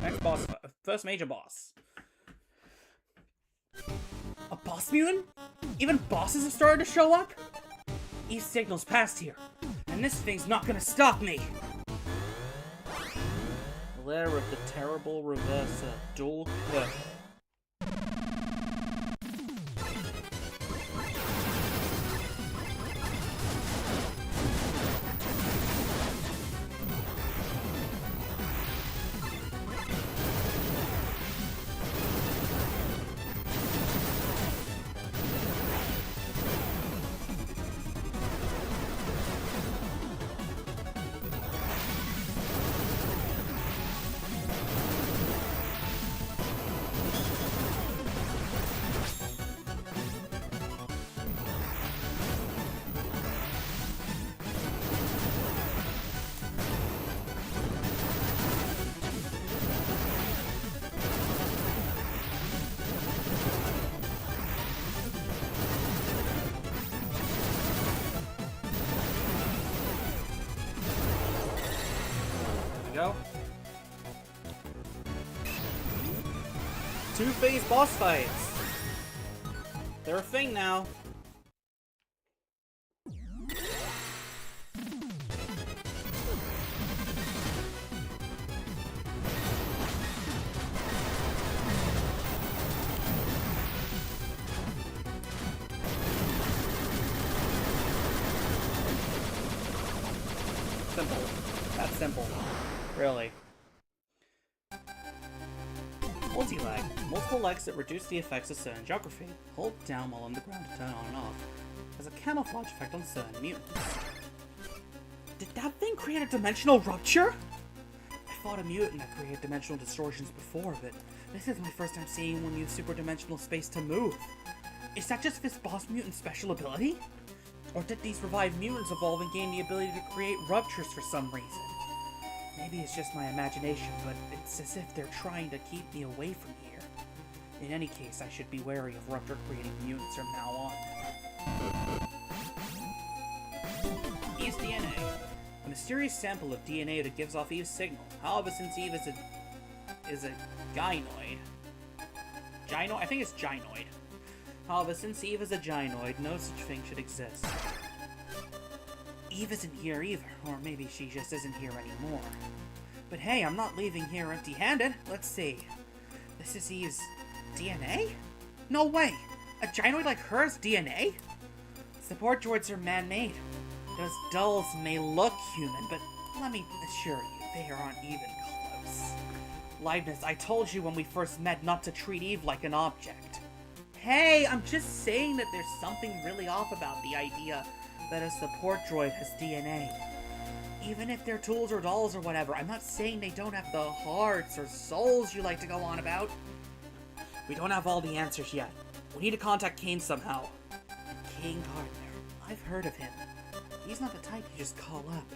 Next boss, first major boss. A boss mutant? Even bosses have started to show up? Eve's signal's past here, and this thing's not gonna stop me! The lair of the terrible reverser, dual curse. Go. Two-phase boss fights. They're a thing now. Simple. That's simple. Really. Multi-lag. Multiple legs that reduce the effects of certain geography. Hold down while on the ground to turn on and off. Has a camouflage effect on certain mutants. Did that thing create a dimensional rupture? I fought a mutant that created dimensional distortions before, but this is my first time seeing one use super-dimensional space to move. Is that just this boss mutant's special ability? Or did these revived mutants evolve and gain the ability to create ruptures for some reason? Maybe it's just my imagination, but it's as if they're trying to keep me away from here. In any case, I should be wary of rupture-creating mutants from now on. Eve's DNA. A mysterious sample of DNA that gives off Eve's signal. However, since Eve is a gynoid... I think it's gynoid. However, since Eve is a gynoid, no such thing should exist. Eve isn't here either, or maybe she just isn't here anymore. But hey, I'm not leaving here empty-handed. Let's see. This is Eve's DNA? No way! A gynoid like her's DNA? Support droids are man-made. Those dulls may look human, but let me assure you, they aren't even close. Leibniz, I told you when we first met not to treat Eve like an object. Hey, I'm just saying that there's something really off about the idea that a support droid has DNA. Even if they're tools or dolls or whatever, I'm not saying they don't have the hearts or souls you like to go on about. We don't have all the answers yet. We need to contact Kane somehow. Kane Gardner. I've heard of him. He's not the type you just call up.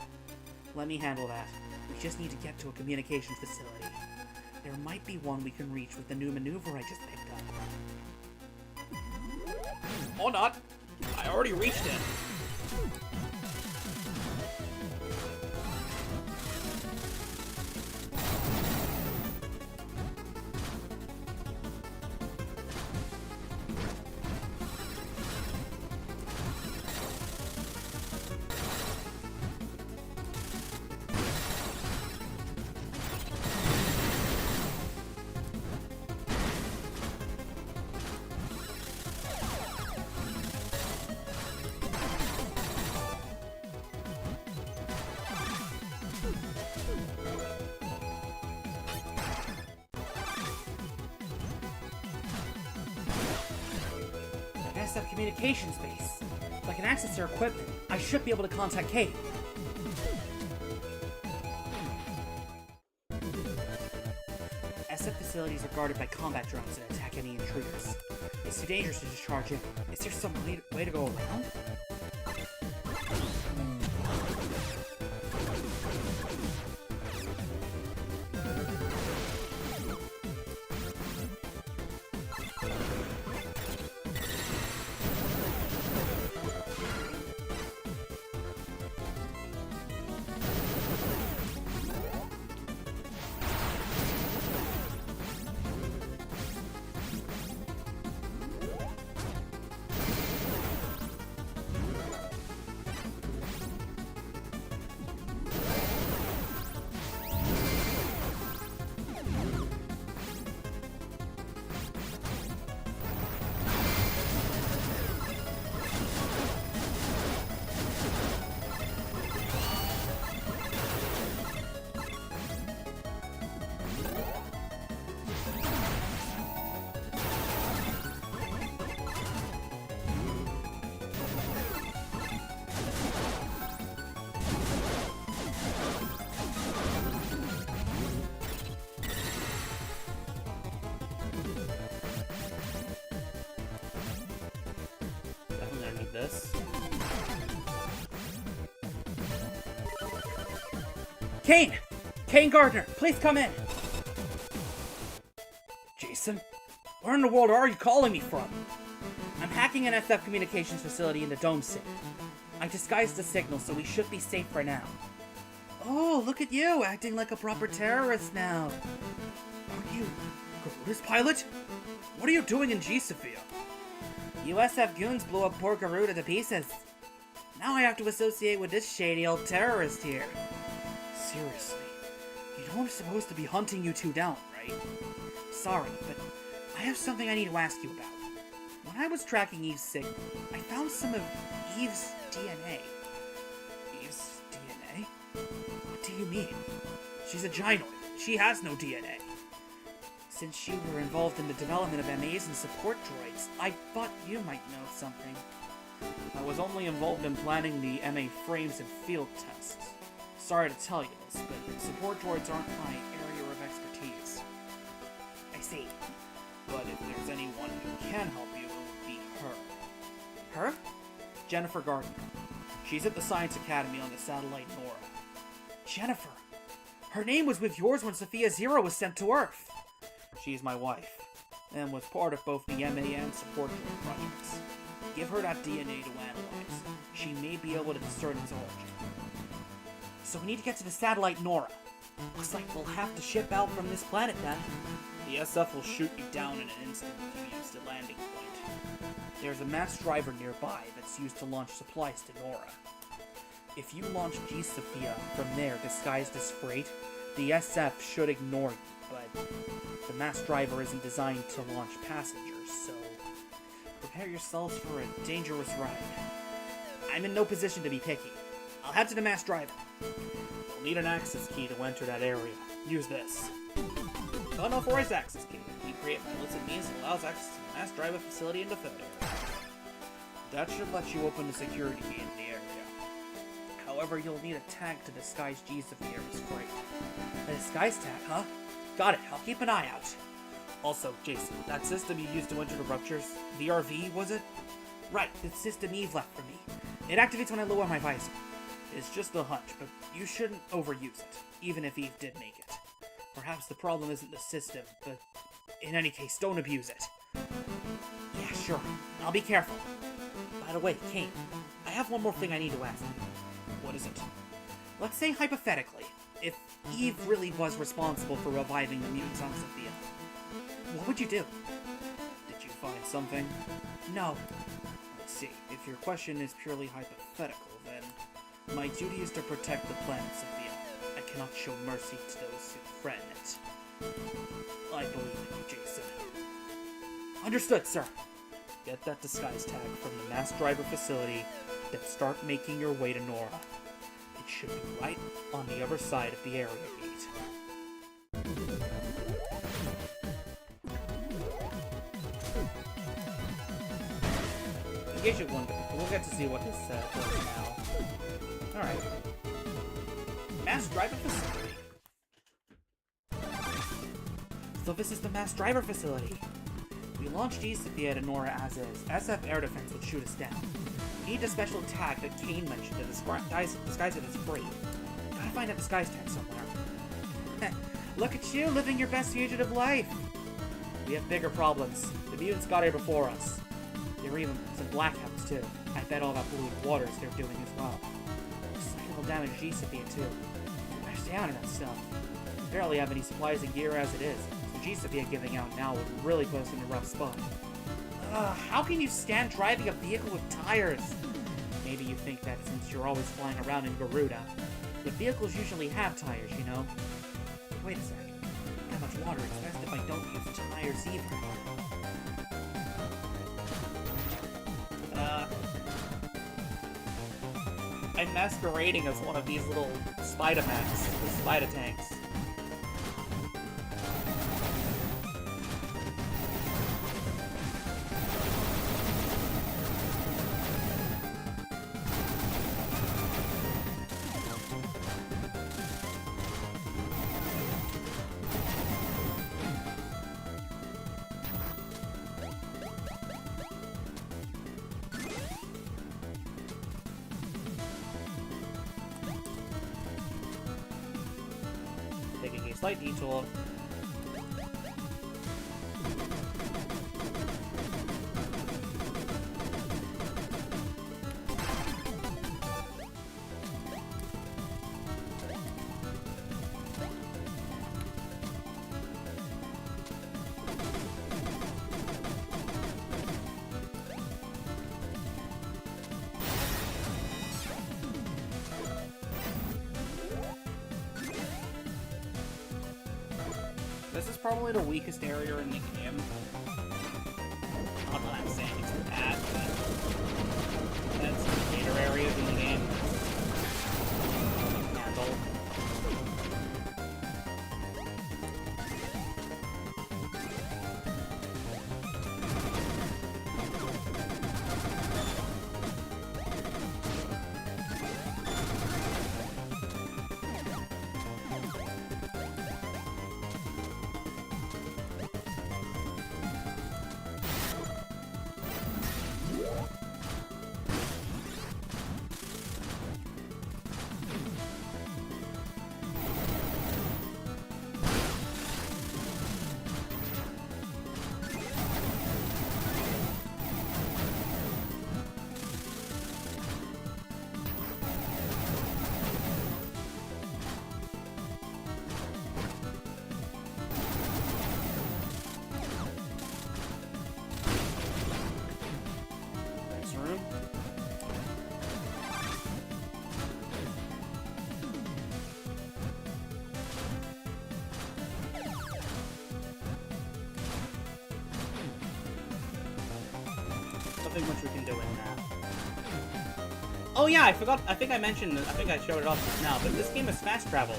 Let me handle that. We just need to get to a communications facility. There might be one we can reach with the new maneuver I just picked up. Or not. I already reached it. SF communication space. If I can access their equipment, I should be able to contact Kate. SF facilities are guarded by combat drones that attack any intruders. It's too dangerous to just charge in. Is there some way to go around? Kane! Kane Gardner, please come in! Jason? Where in the world are you calling me from? I'm hacking an SF communications facility in the Dome City. I disguised the signal, so we should be safe for now. Oh, look at you, acting like a proper terrorist now. Aren't you Garuda's pilot? What are you doing in G-Sophia? USF goons blew up poor Garuda to pieces. Now I have to associate with this shady old terrorist here. Seriously, you know I'm supposed to be hunting you two down, right? Sorry, but I have something I need to ask you about. When I was tracking Eve's signal, I found some of Eve's DNA. Eve's DNA? What do you mean? She's a gynoid. She has no DNA. Since you were involved in the development of MAs and support droids, I thought you might know something. I was only involved in planning the MA frames and field tests. Sorry to tell you this, but support droids aren't my area of expertise. I see. But if there's anyone who can help you, it would be her. Her? Jennifer Gardner. She's at the Science Academy on the satellite Nora. Jennifer! Her name was with yours when Sophia Zero was sent to Earth. She's my wife, and was part of both the MA and support droid projects. Give her that DNA to analyze. She may be able to discern its origin. So we need to get to the satellite Nora. Looks like we'll have to ship out from this planet then. The SF will shoot you down in an instant if you use the landing point. There's a mass driver nearby that's used to launch supplies to Nora. If you launch G-Sophia from there disguised as freight, the SF should ignore you, but the mass driver isn't designed to launch passengers, so prepare yourselves for a dangerous ride. I'm in no position to be picky. I'll head to the mass driver. You'll need an access key to enter that area. Use this. Unauthorized access key. We create an illicit means that allows access to the mass driver facility in the third area. That should let you open the security key in the area. However, you'll need a tag to disguise G-Sophia as freight. A disguise tag, huh? Got it. I'll keep an eye out. Also, Jason, that system you used to enter the ruptures, VRV, was it? Right, it's System Eve left for me. It activates when I lower my visor. It's just a hunch, but you shouldn't overuse it, even if Eve did make it. Perhaps the problem isn't the system, but in any case, don't abuse it. Yeah, sure. I'll be careful. By the way, Kane, I have one more thing I need to ask you. What is it? Let's say hypothetically, if Eve really was responsible for reviving the mutants on Sophia, what would you do? Did you find something? No. I see. If your question is purely hypothetical, then my duty is to protect the planet Sophia. I cannot show mercy to those who threaten it. I believe in you, Jason. Understood, sir. Get that disguise tag from the mass driver facility, then start making your way to Nora. It should be right on the other side of the area gate. In case you're wondering, we'll get to see what this does now. Alright. Mass driver facility. So this is the mass driver facility. We launched G-Sophia to Nora as is. SF air defense would shoot us down. We need a special tag that Kane mentioned to disguise it as free. Gotta find a disguise tag somewhere. Look at you, living your best fugitive life! We have bigger problems. The mutants got here before us. There were even some blackouts, too. I bet all that polluted waters they're doing as well. Looks like it'll damage G-Sophia, too. I stay out of that stuff. We barely have any supplies and gear as it is, so G-Sophia giving out now would really put us in a rough spot. How can you stand driving a vehicle with tires? Maybe you think that since you're always flying around in Garuda. But vehicles usually have tires, you know? Wait a sec. That much water, it's best if I don't use tires either. I'm masquerading as one of these little Spider-Mans, the Spider-Tanks. slight detour. This is probably the weakest area in the game. Not that I'm saying it's bad, but that's the later areas in the game. Handle. Nothing much we can do in that. Oh yeah, I forgot. I think I mentioned. I think I showed it off just now. But this game is fast travel.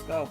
Go.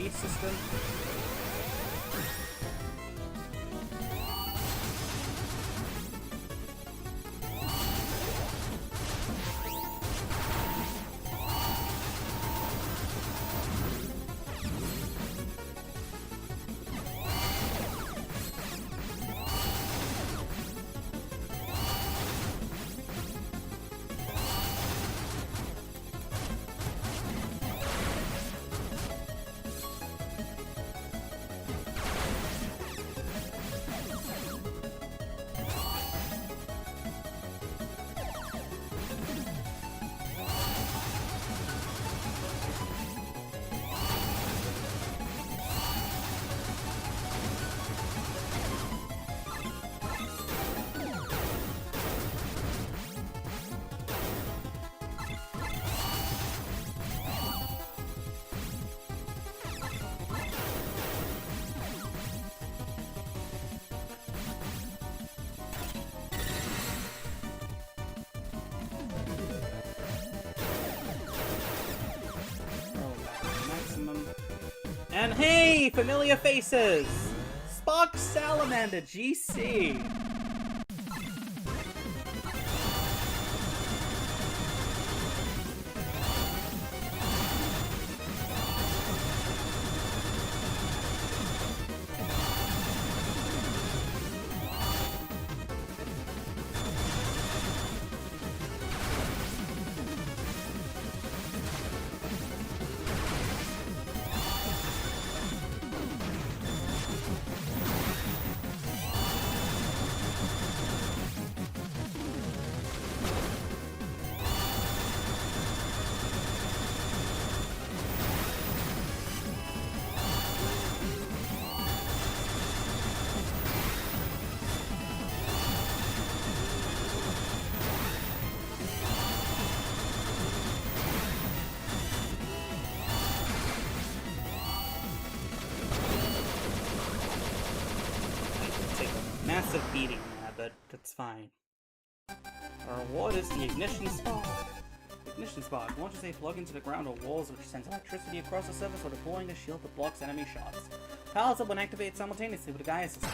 beat system. And hey, familiar faces! Spock Salamander GC! Massive beating there, but that's fine. Our reward is the ignition spark. Ignition spark. Launches a plug into the ground or walls which sends electricity across the surface or deploying a shield that blocks enemy shots. Powers up when activated simultaneously with a Gaia system.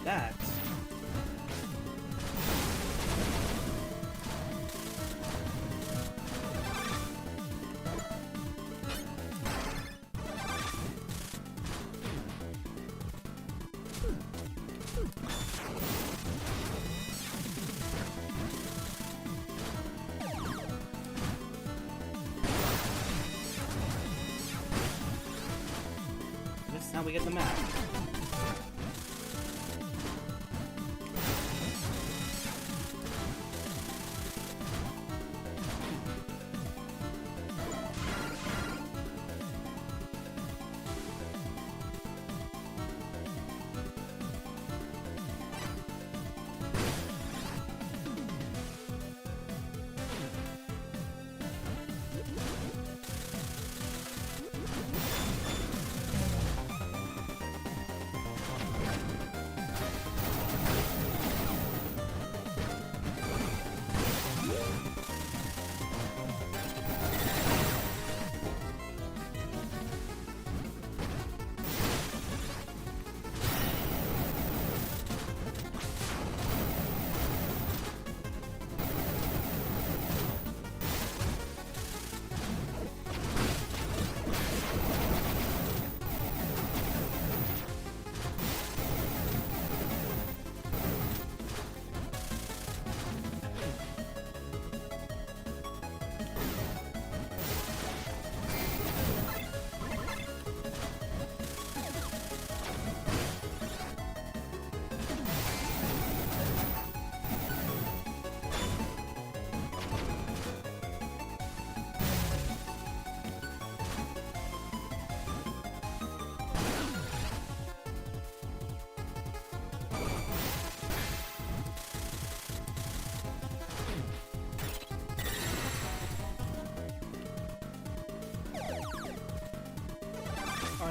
That. This is how we get the map.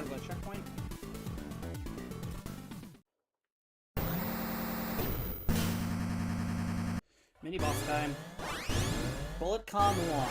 Gotta go to checkpoint. Mini boss time. Bullet Com 1.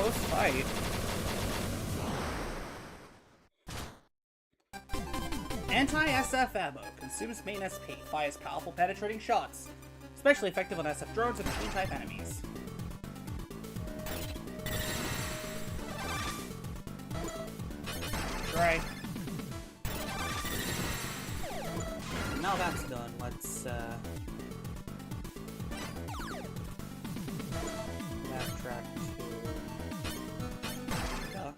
Close fight. Anti-SF ammo. Consumes main SP. Fires powerful penetrating shots. Especially effective on SF drones and machine-type enemies. Try. Now that's done, let's backtrack to...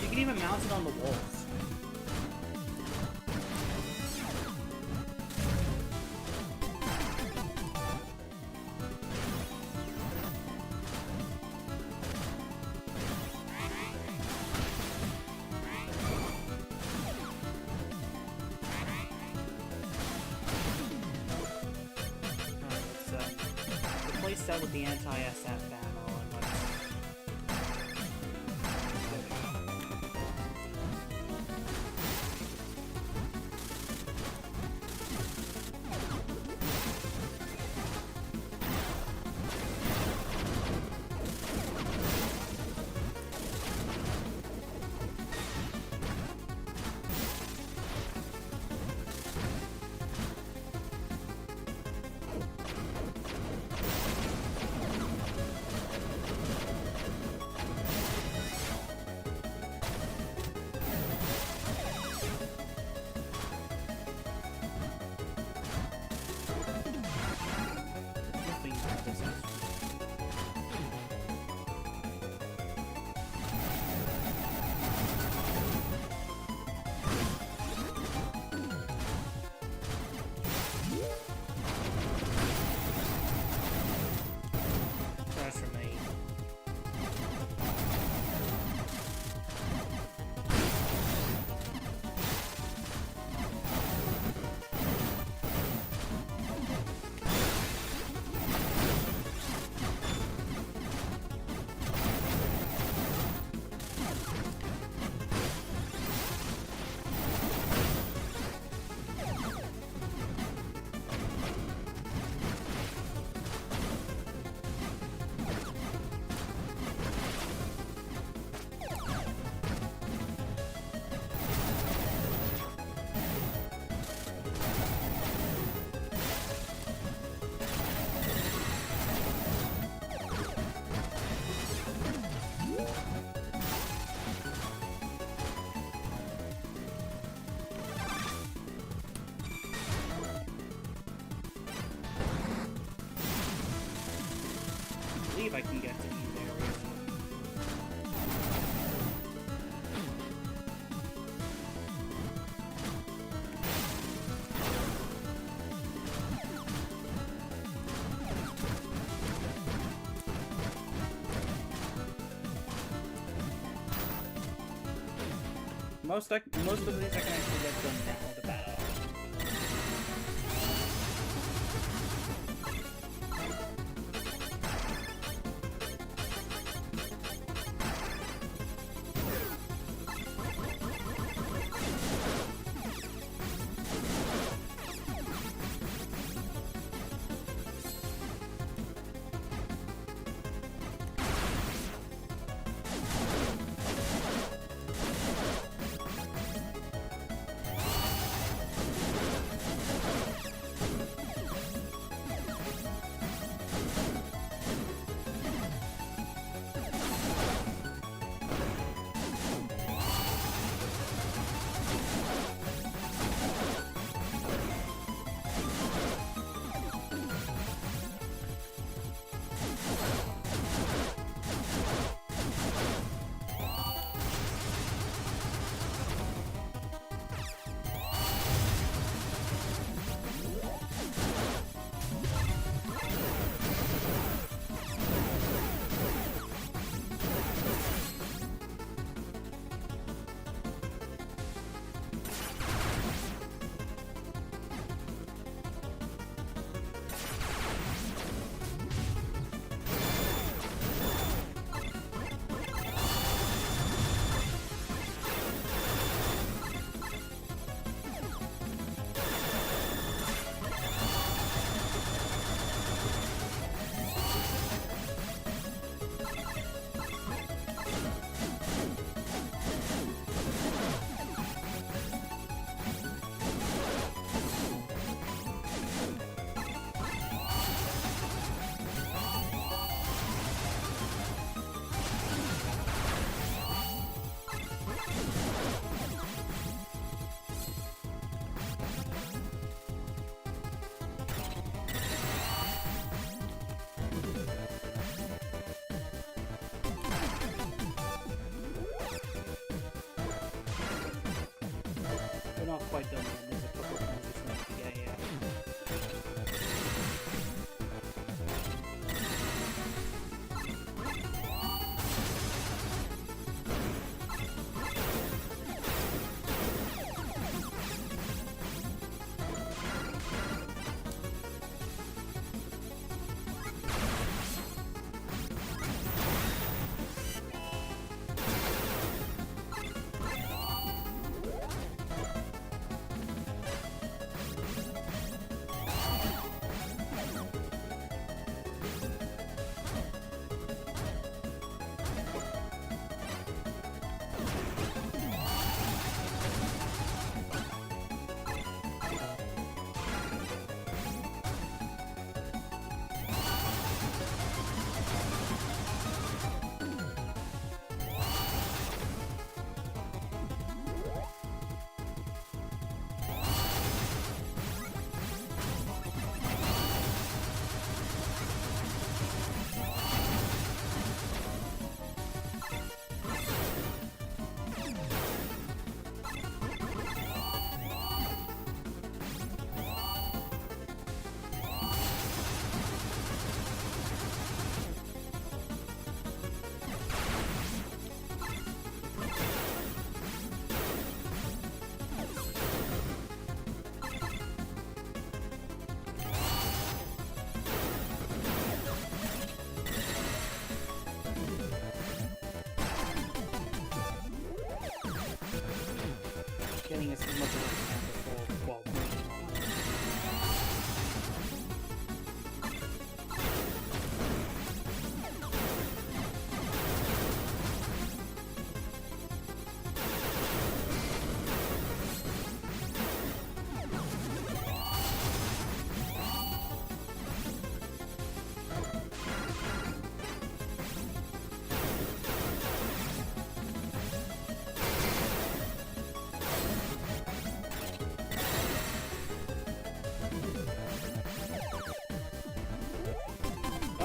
You can even mount it on the walls. Alright, let's replace that with the anti-SF ammo and let's... if I can get to these areas. Most of these I can actually get done now with the battle. Not quite done yet. There's a couple of things I need to get here.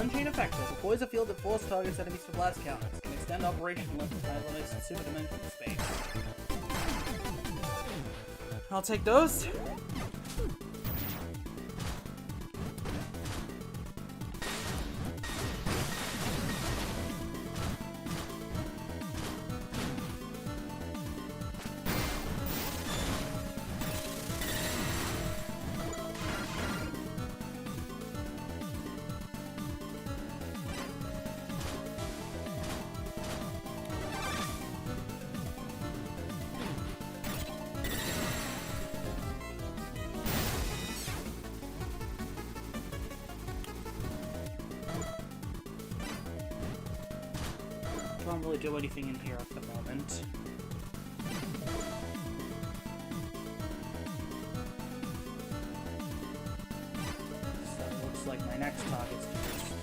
Unchained Effector. Deploys a field that force targets enemies for blast counters. Can extend operation limits in superdimensional space. I'll take those. Can't really do anything in here at the moment. So it looks like my next target's just...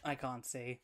I can't see.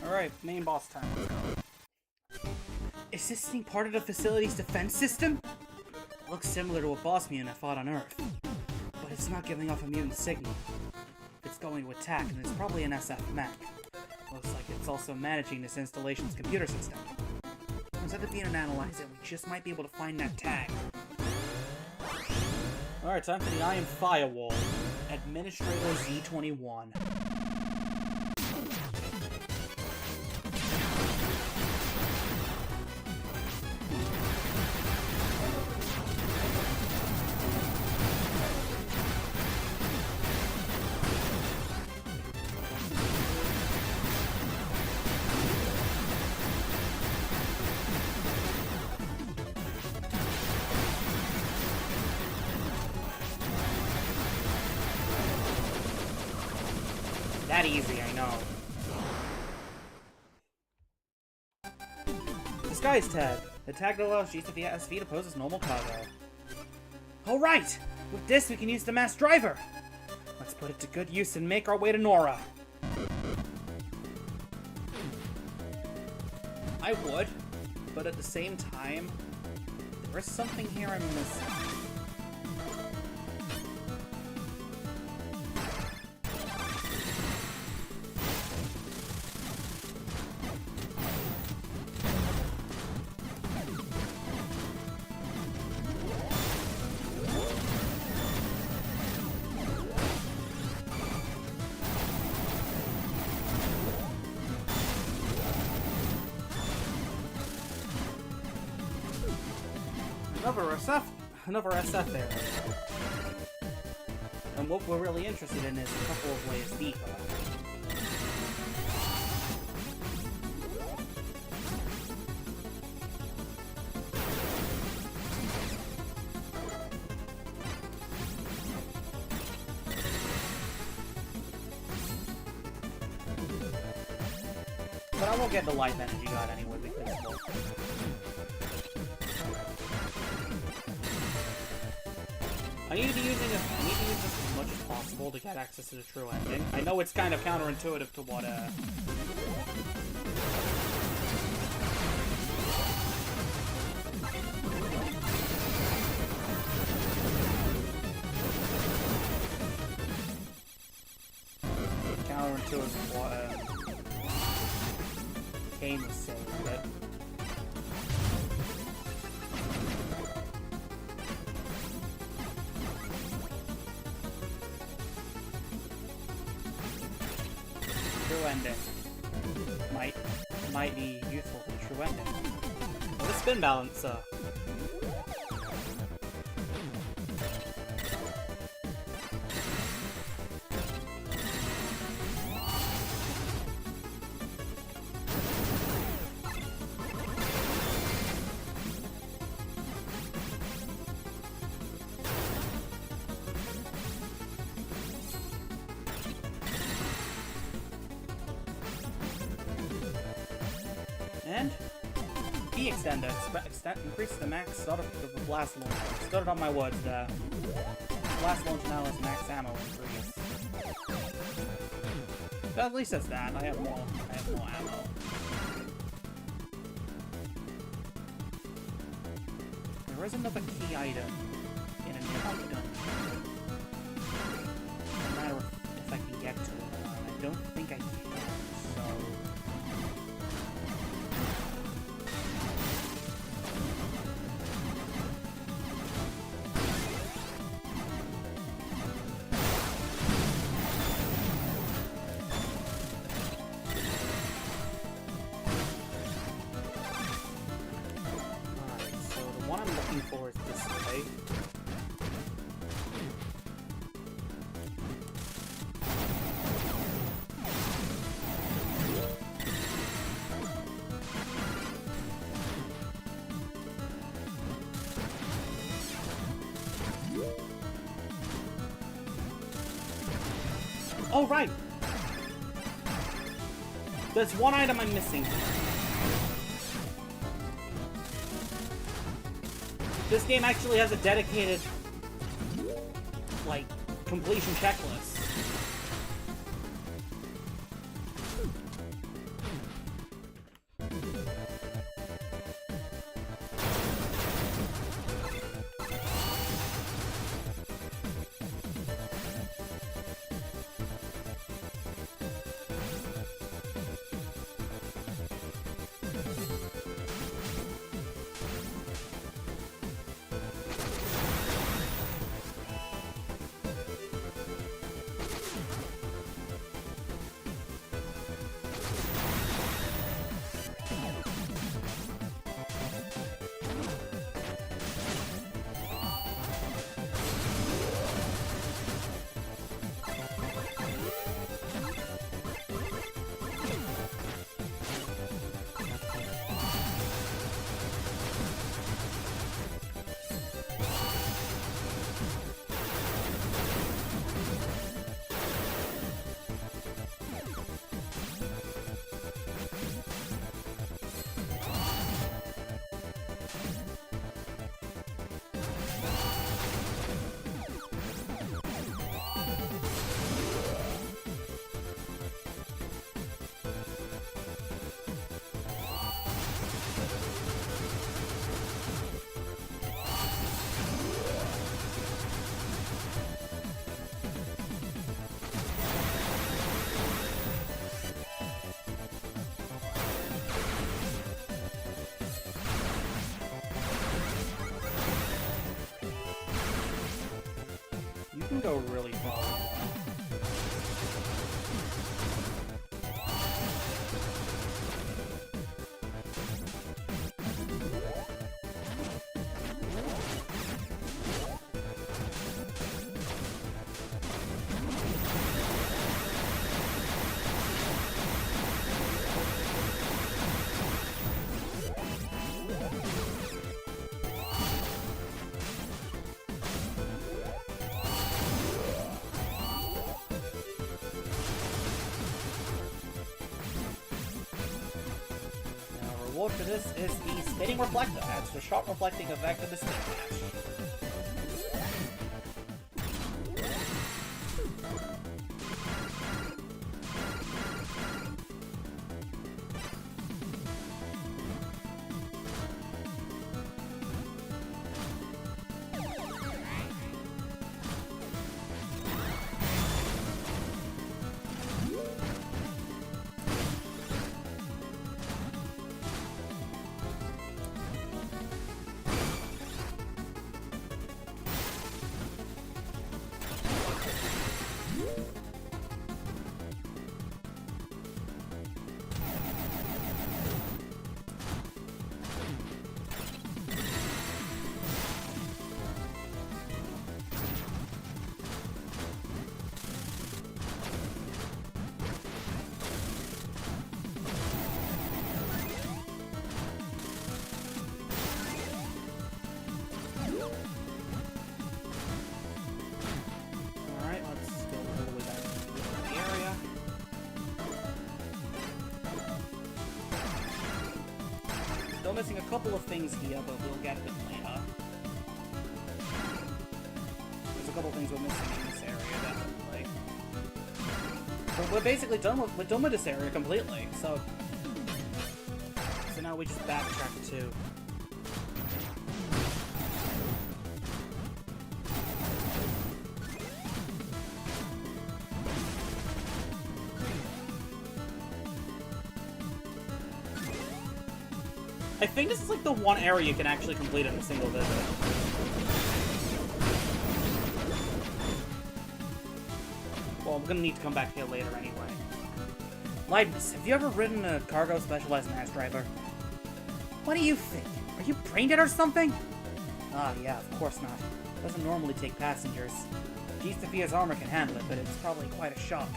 Alright, main boss time. Is this thing part of the facility's defense system? It looks similar to a boss mutant I fought on Earth. But it's not giving off a mutant signal. If it's going to attack, then it's probably an SF mech. Looks like it's also managing this installation's computer system. Instead of being an analyzer, we just might be able to find that tag. Alright, time for the Iron Firewall. Administrator Z21. that easy, I know. Disguise tag. The tag that allows GCV to pose as normal cargo. Alright! With this, we can use the masked driver! Let's put it to good use and make our way to Nora. I would, but at the same time, there is something here I'm missing. Another SF there. And what we're really interested in is a couple of layers deeper. But I won't get the life energy god anyway because, well, I need to use this as much as possible to get access to the true ending. I know it's kind of counterintuitive to what, counterintuitive to what, Kane was saying, but ending might be useful for the true ending. Well, the spin balancer. And key extender. Increases the max start of the blast launch. Started on my words there. Blast launch now has max ammo increase. But at least that's that. I have more ammo. There is another key item in a nearby dungeon. No matter if I can get to it or not. I don't think I can, so for is this way. Oh, right! There's one item I'm missing. This game actually has a dedicated, like, completion checklist. can go really far. Reward for this is the Spinning Reflector. Adds the sharp reflecting effect of the spin dash. Still missing a couple of things here, but we'll get them later. There's a couple of things we're missing in this area, definitely. But we're basically done with this area completely, so now we just backtrack too. I think this is like the one area you can actually complete in a single visit. Well, I'm gonna need to come back here later anyway. Leibniz, have you ever ridden a cargo specialized mass driver? What do you think? Are you brain dead or something? Ah, yeah, of course not. Doesn't normally take passengers. G-Sophia's armor can handle it, but it's probably quite a shock.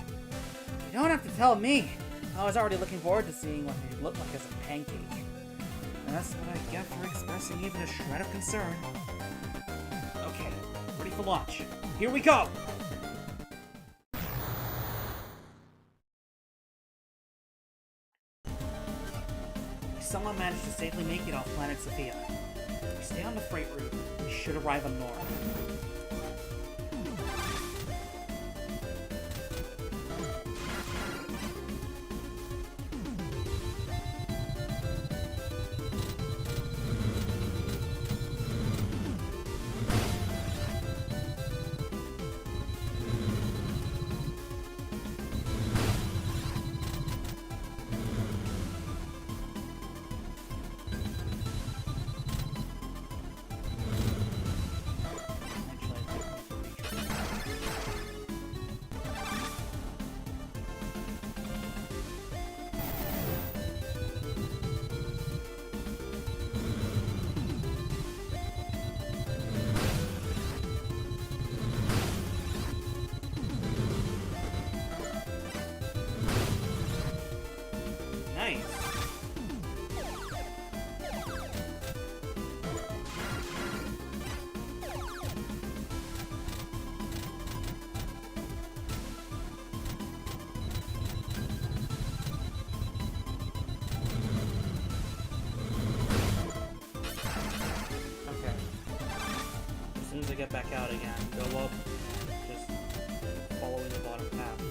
You don't have to tell me. I was already looking forward to seeing what it looked like as a pancake. And that's what I get for expressing even a shred of concern. Okay, ready for launch. Here we go! Someone managed to safely make it off planet Sophia. If we stay on the freight route, we should arrive on Nora. Get back out again, go up, and just following the bottom path.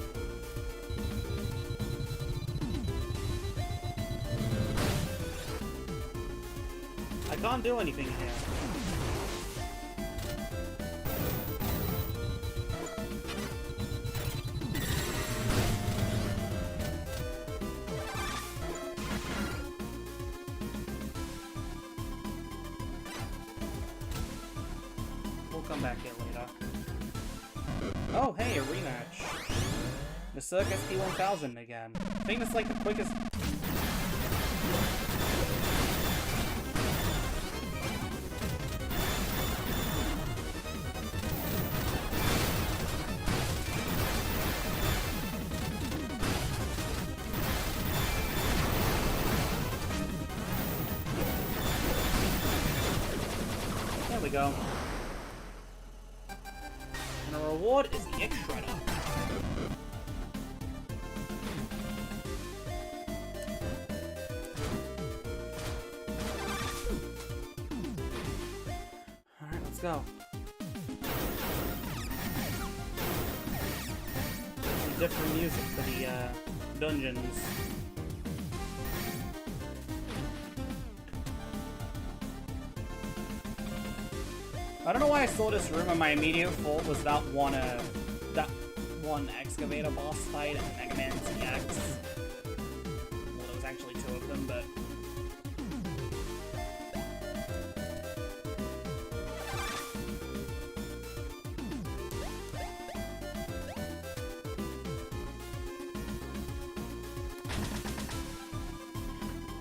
I can't do anything here. Come back here later. Oh, hey, a rematch. The Circus P1000 again. I think that's like the quickest... There we go. And the reward is the X-Shredder. Alright, let's go. Some different music for the dungeons. I don't know why I saw this room and my immediate thought was that one excavator boss fight and Mega Man CX. Well, there was actually two of them, but...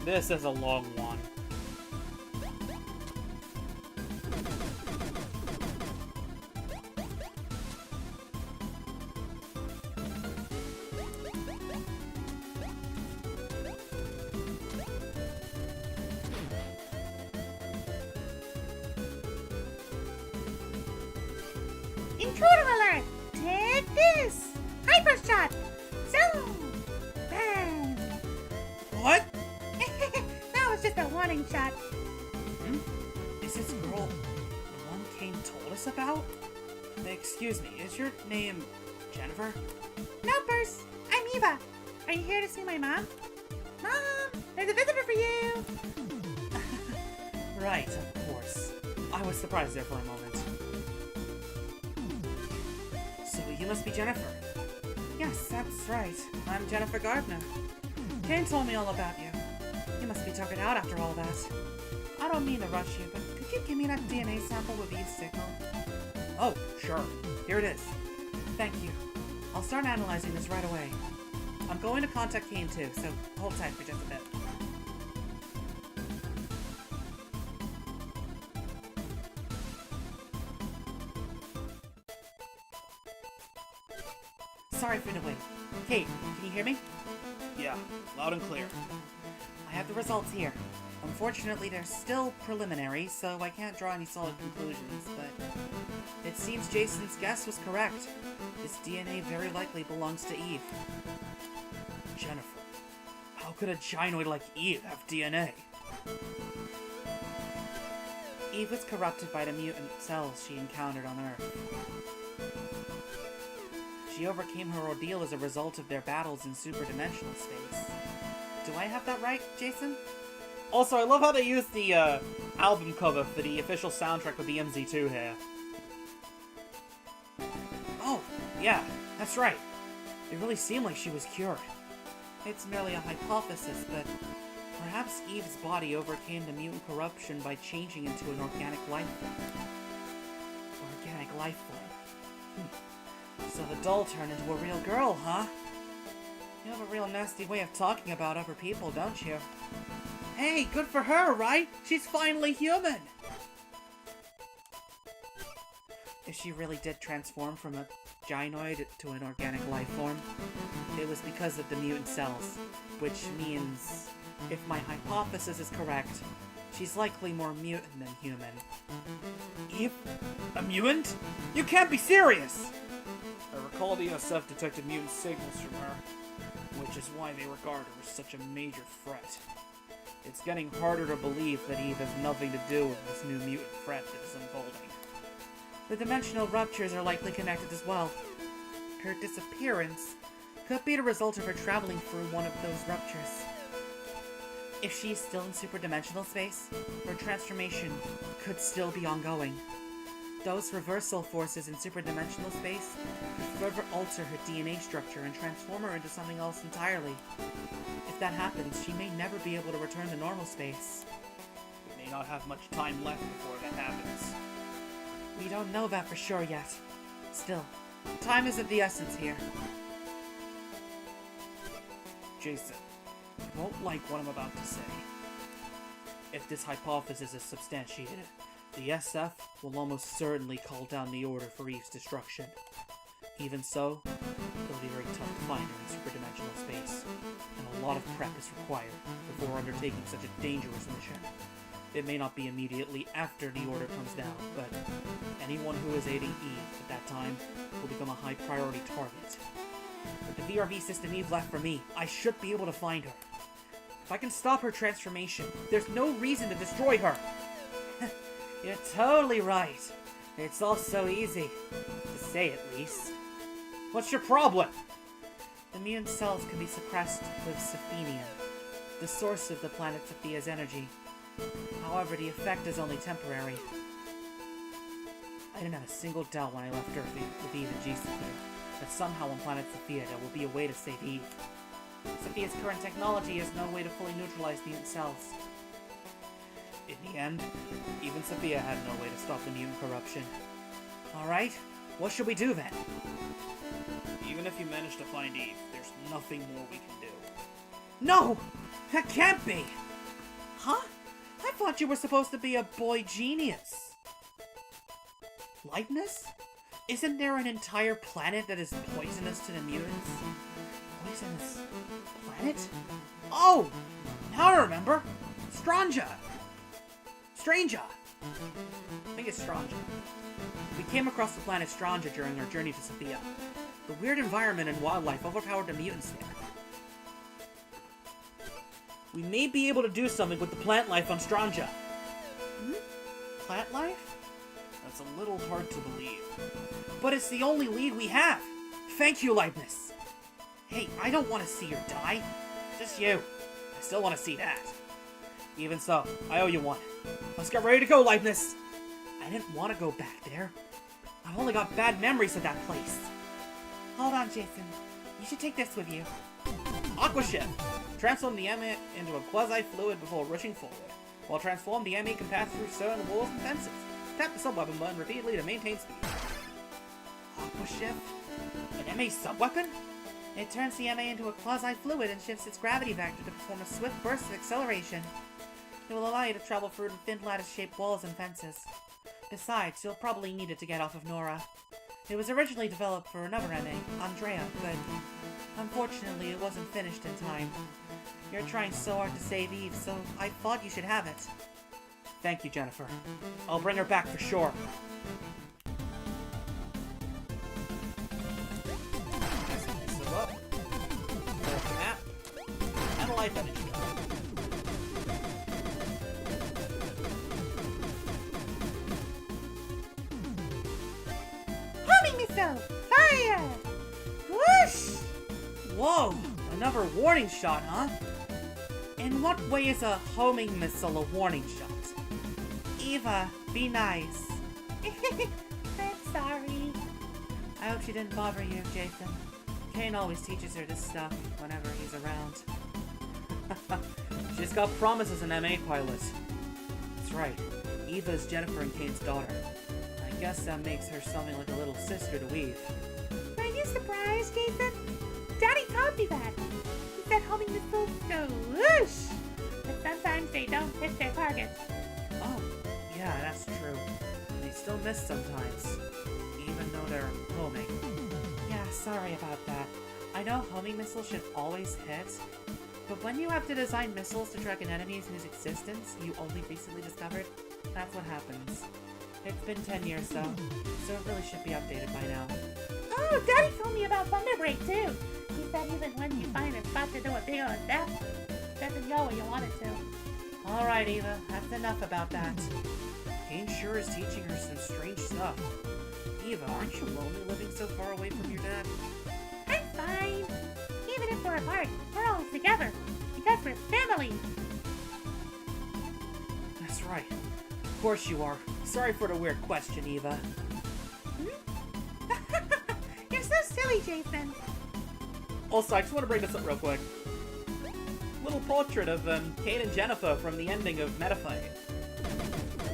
This is a long one. Intruder alert! Take this! Hyper shot! Zoom! Bang! What? That was just a warning shot. Hmm? Is this girl the one Kane told us about? Excuse me, is your name Jennifer? No, Burst. I'm Eva. Are you here to see my mom? Mom, there's a visitor for you. Right, of course. I was surprised there for a moment. So you must be Jennifer. Yes, that's right. I'm Jennifer Gardner. Kane told me all about you. You must be tuckered out after all that. I don't mean to rush you, but could you give me that DNA sample with Eve's signal? Oh, sure. Here it is. Thank you. I'll start analyzing this right away. I'm going to contact Kane too, so hold tight for just a bit. Sorry for the wait. Kate, can you hear me? Yeah, loud and clear. I have the results here. Unfortunately, they're still preliminary, so I can't draw any solid conclusions, but it seems Jason's guess was correct. His DNA very likely belongs to Eve. Jennifer, how could a gynoid like Eve have DNA? Eve was corrupted by the mutant cells she encountered on Earth. She overcame her ordeal as a result of their battles in superdimensional space. Do I have that right, Jason? Also, I love how they used the album cover for the official soundtrack of BMZ3 here. Oh, yeah, that's right. It really seemed like she was cured. It's merely a hypothesis, but perhaps Eve's body overcame the mutant corruption by changing into an organic life form. Organic life form. So the doll turned into a real girl, huh? You have a real nasty way of talking about other people, don't you? Hey, good for her, right? She's finally human! If she really did transform from a gynoid to an organic life form, it was because of the mutant cells, which means, if my hypothesis is correct, she's likely more mutant than human. Eve? A mutant? You can't be serious! I recall the SF detected mutant signals from her, which is why they regard her as such a major threat. It's getting harder to believe that Eve has nothing to do with this new mutant threat that is unfolding. The dimensional ruptures are likely connected as well. Her disappearance could be the result of her traveling through one of those ruptures. If she's still in superdimensional space, her transformation could still be ongoing. Those reversal forces in superdimensional space could further alter her DNA structure and transform her into something else entirely. If that happens, she may never be able to return to normal space. We may not have much time left before that happens. We don't know that for sure yet. Still, Time is of the essence here. Jason, you won't like what I'm about to say. If this hypothesis is substantiated, the SF will almost certainly call down the order for Eve's destruction. Even so, it'll be very tough to find her in superdimensional space, and a lot of prep is required before undertaking such a dangerous mission. It may not be immediately after the order comes down, but anyone who is aiding Eve at that time will become a high priority target. With the VRV system Eve left for me, I should be able to find her. If I can stop her transformation, there's no reason to destroy her. You're totally right. It's all so easy. To say at least. What's your problem? The mutant cells can be suppressed with Sophenium, the source of the planet Sophia's energy. However, the effect is only temporary. I didn't have a single doubt when I left Earth with Eve and G-Sophia that somehow on planet Sophia there will be a way to save Eve. Sophia's current technology has no way to fully neutralize mutant cells. In the end, even Sophia had no way to stop the mutant corruption. Alright, what should we do then? Even if you manage to find Eve, there's nothing more we can do. No! That can't be! Huh? I thought you were supposed to be a boy genius. Lightness? Isn't there an entire planet that is poisonous to the mutants? Poisonous planet? Oh! Now I remember! Stranja! Stranja! I think it's Stranja. We came across the planet Stranja during our journey to Sophia. The weird environment and wildlife overpowered the mutants there. We may be able to do something with the plant life on Stranja. Plant life? That's a little hard to believe. But it's the only lead we have! Thank you, Leibniz! Hey, I don't want to see her die. Just you. I still want to see that. Even so, I owe you one. Let's get ready to go, Leibniz! I didn't want to go back there. I've only got bad memories of that place. Hold on, Jason. You should take this with you. Aqua Shift! Transform the MA into a quasi-fluid before rushing forward. While transformed, the MA can pass through certain walls and fences. Tap the sub-weapon button repeatedly to maintain speed. Aqua Shift? An MA sub-weapon? It turns the MA into a quasi-fluid and shifts its gravity vector to perform a swift burst of acceleration. It will allow you to travel through thin lattice-shaped walls and fences. Besides, you'll probably need it to get off of Nora. It was originally developed for another MA, Andrea, but unfortunately it wasn't finished in time. You're trying so hard to save Eve, so I thought you should have it. Thank you, Jennifer. I'll bring her back for sure. So up. There's the map. And a life energy. Missile! Fire! Whoosh! Whoa! Another warning shot, huh? In what way is a homing missile a warning shot? Eva, be nice. I'm sorry. I hope she didn't bother you, Jason. Kane always teaches her this stuff whenever he's around. She's got promise as an MA pilot. That's right. Eva's Jennifer and Kane's daughter. I guess that makes her something like a little sister to Eve. Are you surprised, Jason? Daddy taught me that. He said homing missiles go whoosh, but sometimes they don't hit their targets. Oh, yeah, that's true. They still miss sometimes, even though they're homing. Yeah, sorry about that. I know homing missiles should always hit, but when you have to design missiles to track an enemies whose existence you only recently discovered, that's what happens. It's been 10 years though, so it really should be updated by now. Oh, Daddy told me about Thunder Break too. He said even when you find a spot to do a big old death, it doesn't go where you want it to. Alright, Eva, that's enough about that. Kane sure is teaching her some strange stuff. Eva, aren't you lonely living so far away from your dad? I'm fine. Even if we're apart, we're always together. Because we're family. That's right. Of course you are. Sorry for the weird question, Eva. You're so silly, Jason. Also, I just want to bring this up real quick. Little portrait of Kane and Jennifer from the ending of Metafight.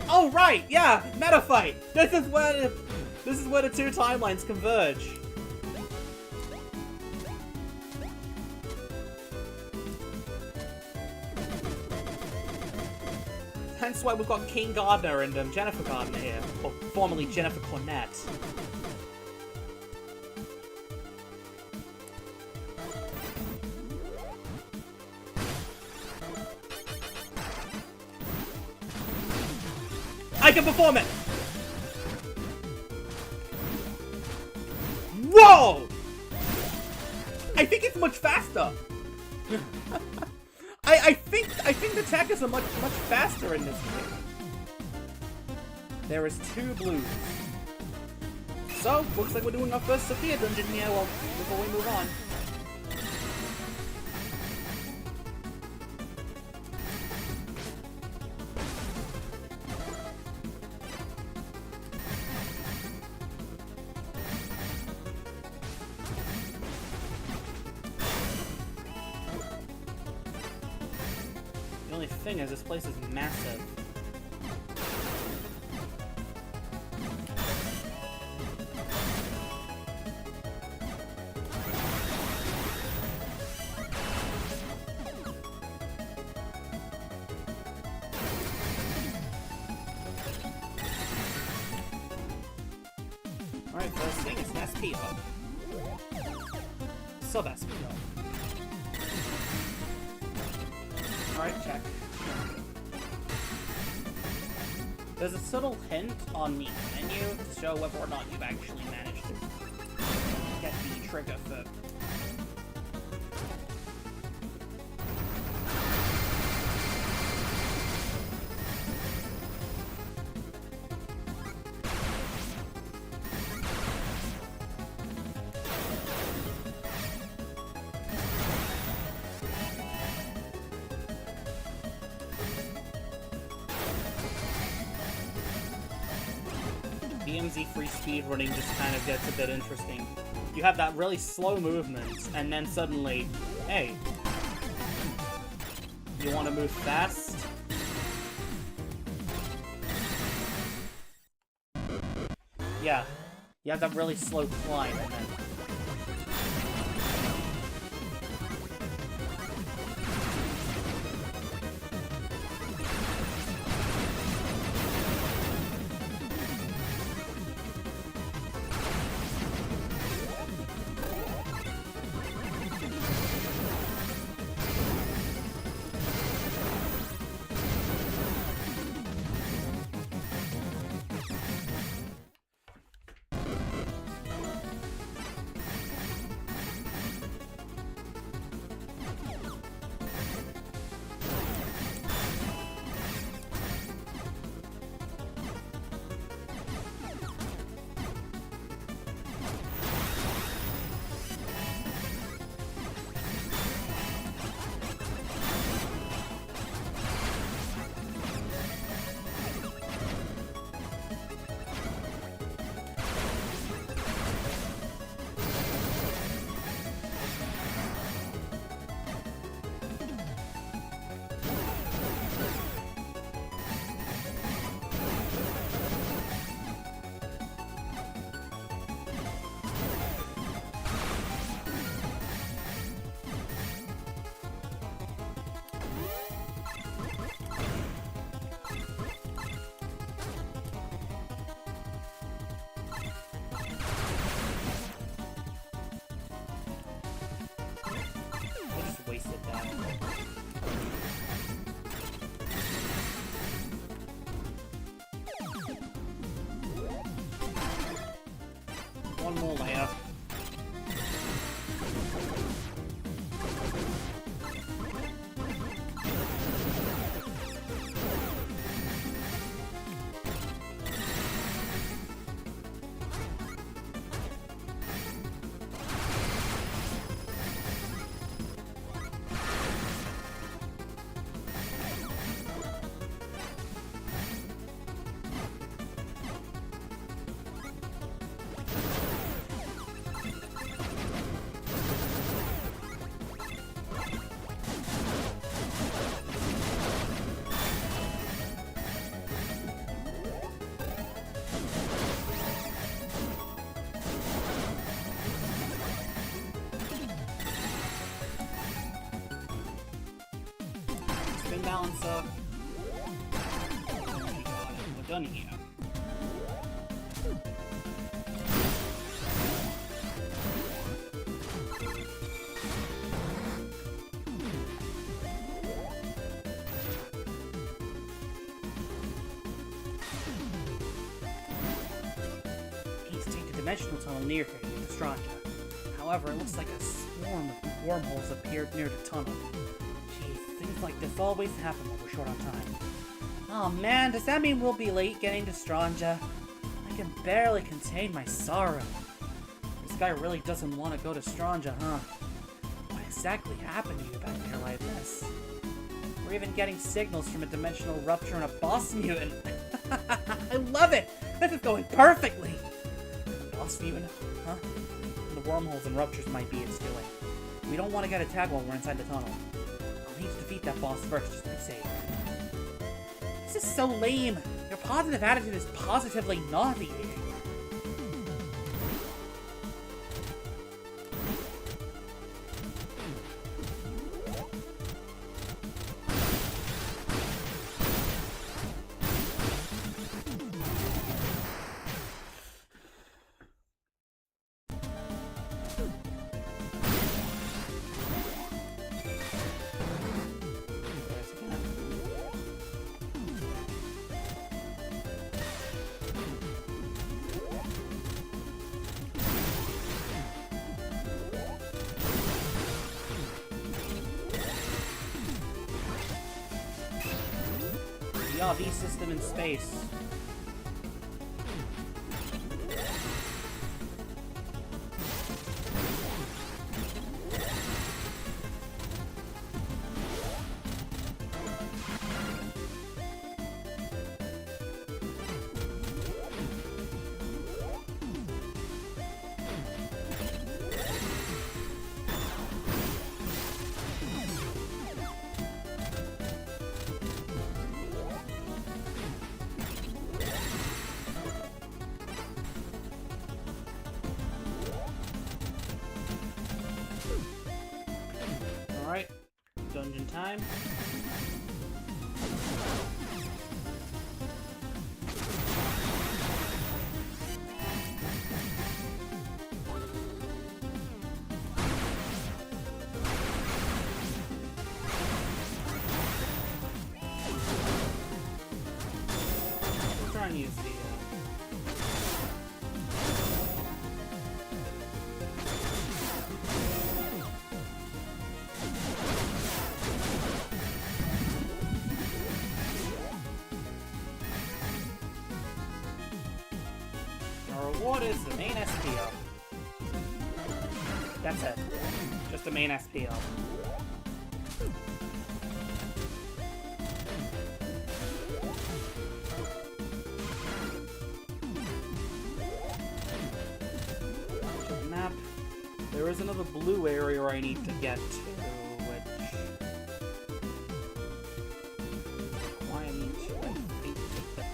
Oh, right! Yeah! Metafight! This is when This is where the two timelines converge. Hence why we've got King Gardner and Jennifer Gardner here, or formerly Jennifer Cornett. I can perform it! Whoa! I think it's much faster! I think the attackers are much faster in this game. There is 2 blues. So, looks like we're doing our first Sophia dungeon here before we move on. The only thing is, this place is massive. Alright, first thing is an SP up. Sub-SP up. Alright, check. There's a subtle hint on the menu to show whether or not you've actually managed to get the trigger for... BMZ3 speedrunning just kind of gets a bit interesting. You have that really slow movement, and then suddenly, hey, you want to move fast? Yeah, you have that really slow climb, and then... Wasted that. One more layer. we're done here. He's taken a dimensional tunnel near here to get to Stranja. However, it looks like a swarm of wormholes appeared near the tunnel. Geez, things like this always happen when we're short on time. Oh man, does that mean we'll be late getting to Stranja? I can barely contain my sorrow. This guy really doesn't want to go to Stranja, huh? What exactly happened to you back there like this? We're even getting signals from a dimensional rupture and a boss mutant. I love it! This is going perfectly! Boss mutant? Huh? The wormholes and ruptures might be its doing. We don't want to get attacked while we're inside the tunnel. I'll need to defeat that boss first just to be safe. This is so lame! Your positive attitude is positively nauseating. The RV system in space. Alright, dungeon time. We'll try and use the What is the main SPO? That's it. Just the main SPO. Map. There is another blue area where I need to get to, which... Why I need to, I think, take the top.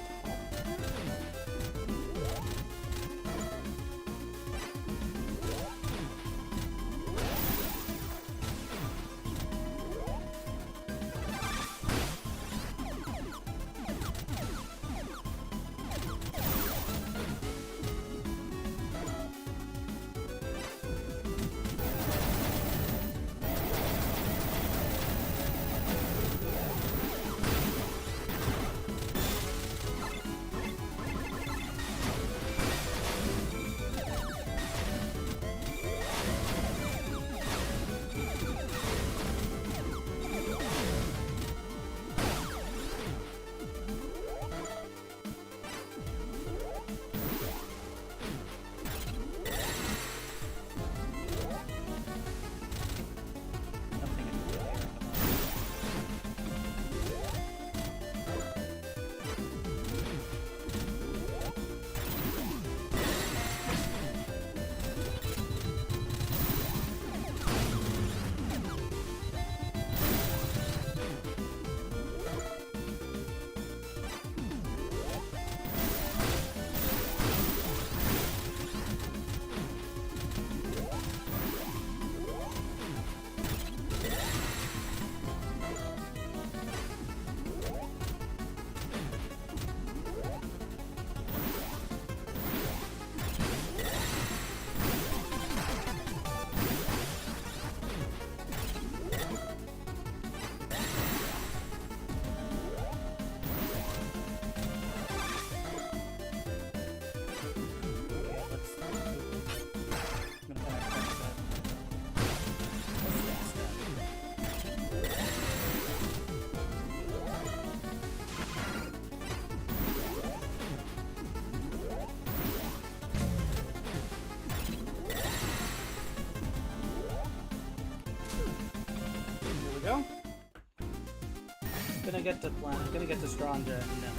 get to Stranda and then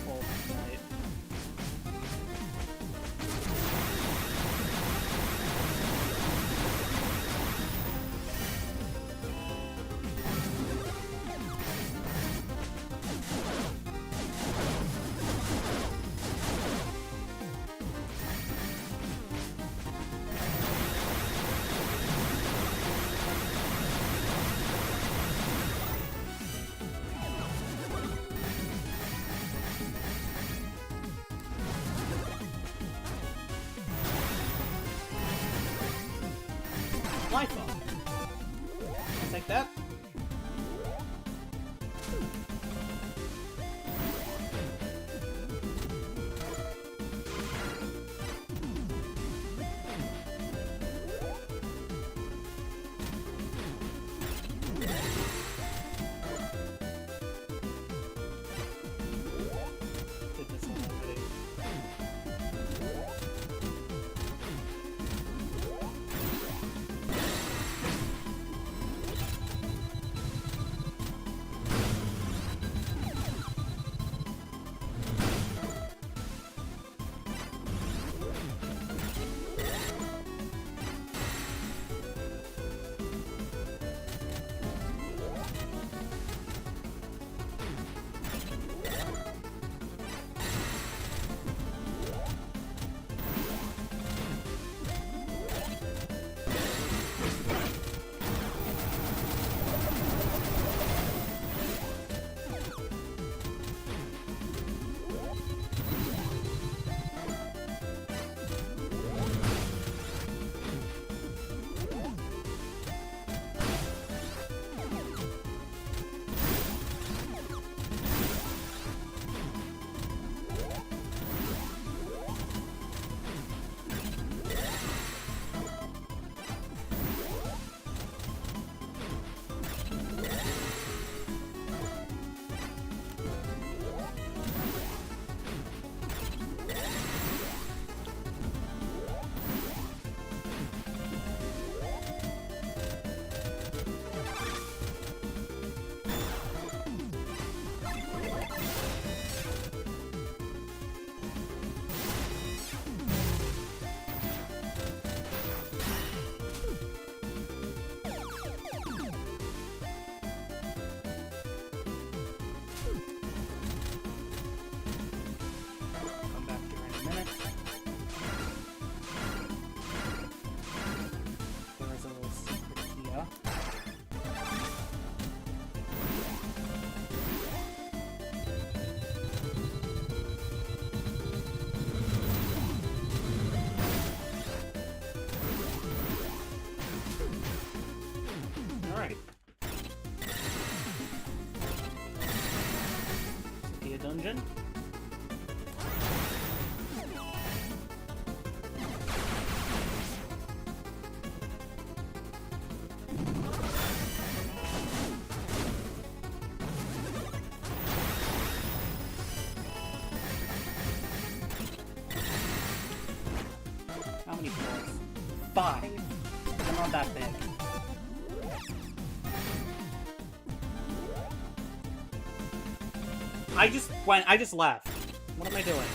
all tonight. My phone. Take that. Did this one already. Come back here in a minute. There is a little secret here. Alright. Sophia dungeon. How many floors? 5. They're not that big. I just left. What am I doing?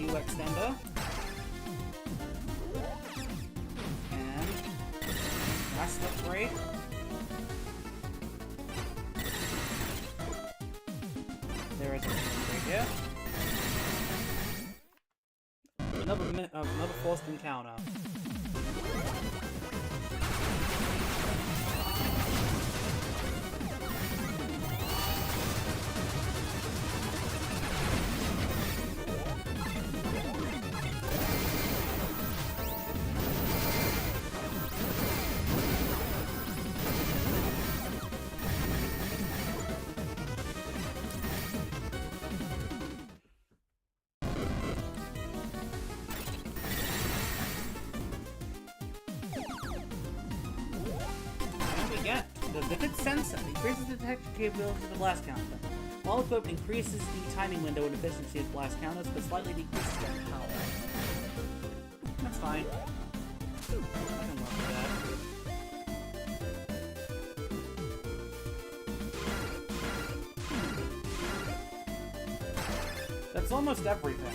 new extender. And last upgrade. There is a upgrade here. Another forced encounter. The Vivid Sensor increases the detection capability of the blast counter. While equipped, increases the timing window and efficiency of blast counters, but slightly decreases their power. That's fine. I can work with that. That's almost everything.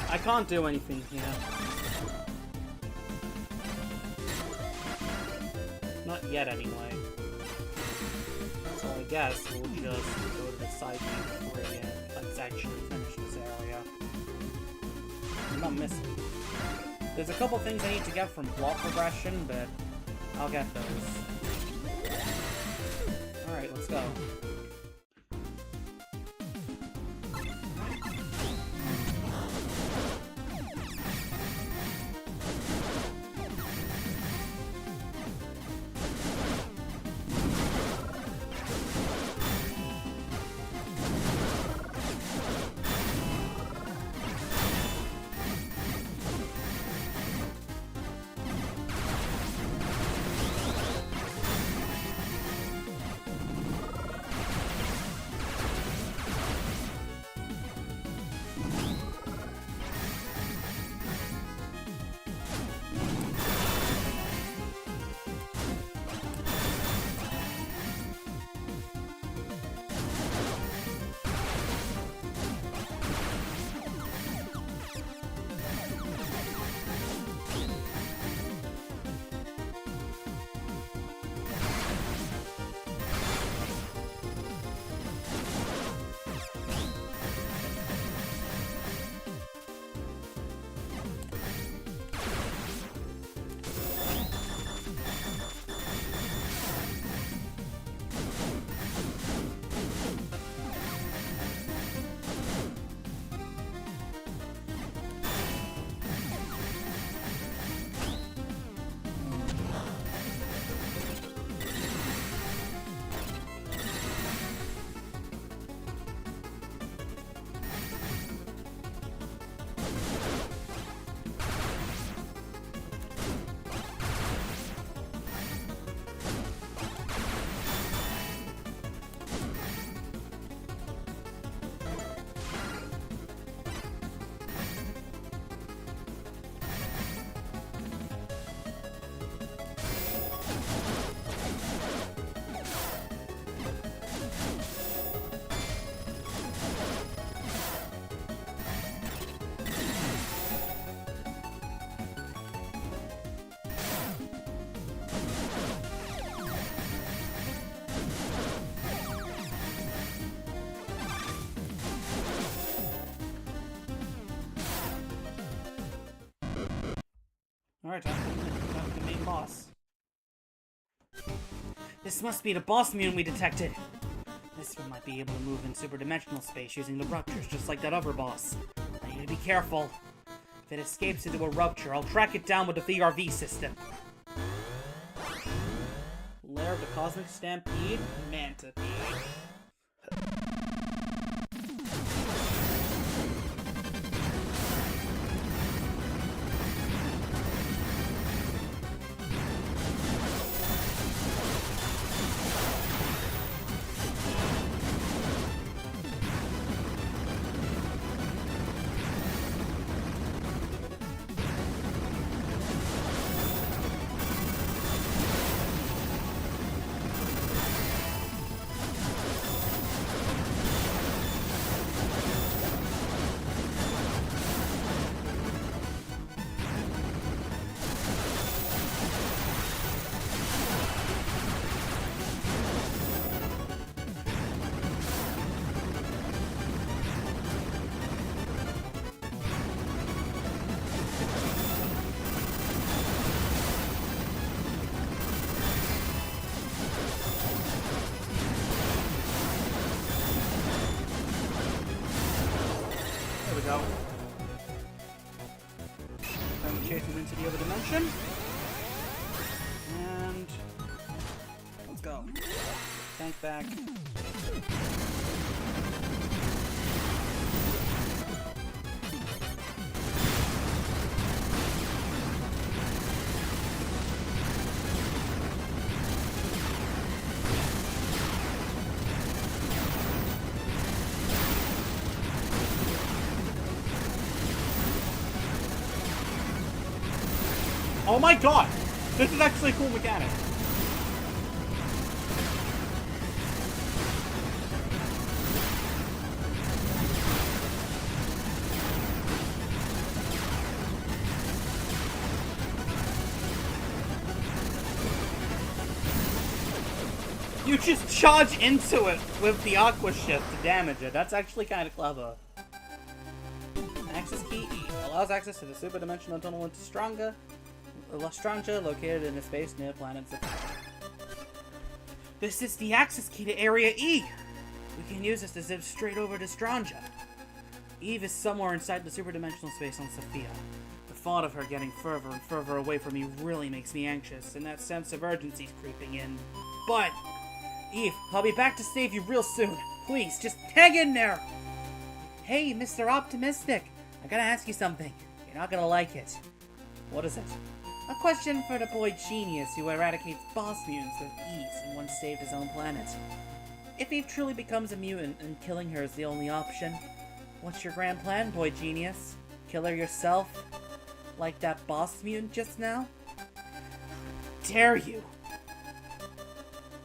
I can't do anything here. Not yet, anyway. So I guess we'll just go to the side view for it. Let's actually finish this area. I'm not missing. There's a couple things I need to get from plot progression, but I'll get those. Alright, let's go. Alright, time for the main boss. This must be the boss mutant we detected. This one might be able to move in superdimensional space using the ruptures, just like that other boss. I need to be careful. If it escapes into a rupture, I'll track it down with the VRV system. Lair of the Cosmic Stampede, Mantipede. Go. Then we chase him into the other dimension. And let's go. Tank back. Oh my god! This is actually a cool mechanic. You just charge into it with the Aqua Shift to damage it. That's actually kind of clever. Access key E allows access to the superdimensional tunnel into Strangia, located in a space near planet Zephyr. This is the access key to Area E. We can use this to zip straight over to Strangia. Eve is somewhere inside the superdimensional space on Sophia. The thought of her getting further and further away from me really makes me anxious, and that sense of urgency's creeping in. But, Eve, I'll be back to save you real soon. Please, just hang in there! Hey, Mr. Optimistic, I gotta ask you something. You're not gonna like it. What is it? A question for the boy genius who eradicates boss mutants with ease and once saved his own planet. If Eve truly becomes a mutant and killing her is the only option, what's your grand plan, boy genius? Kill her yourself? Like that boss mutant just now? Dare you!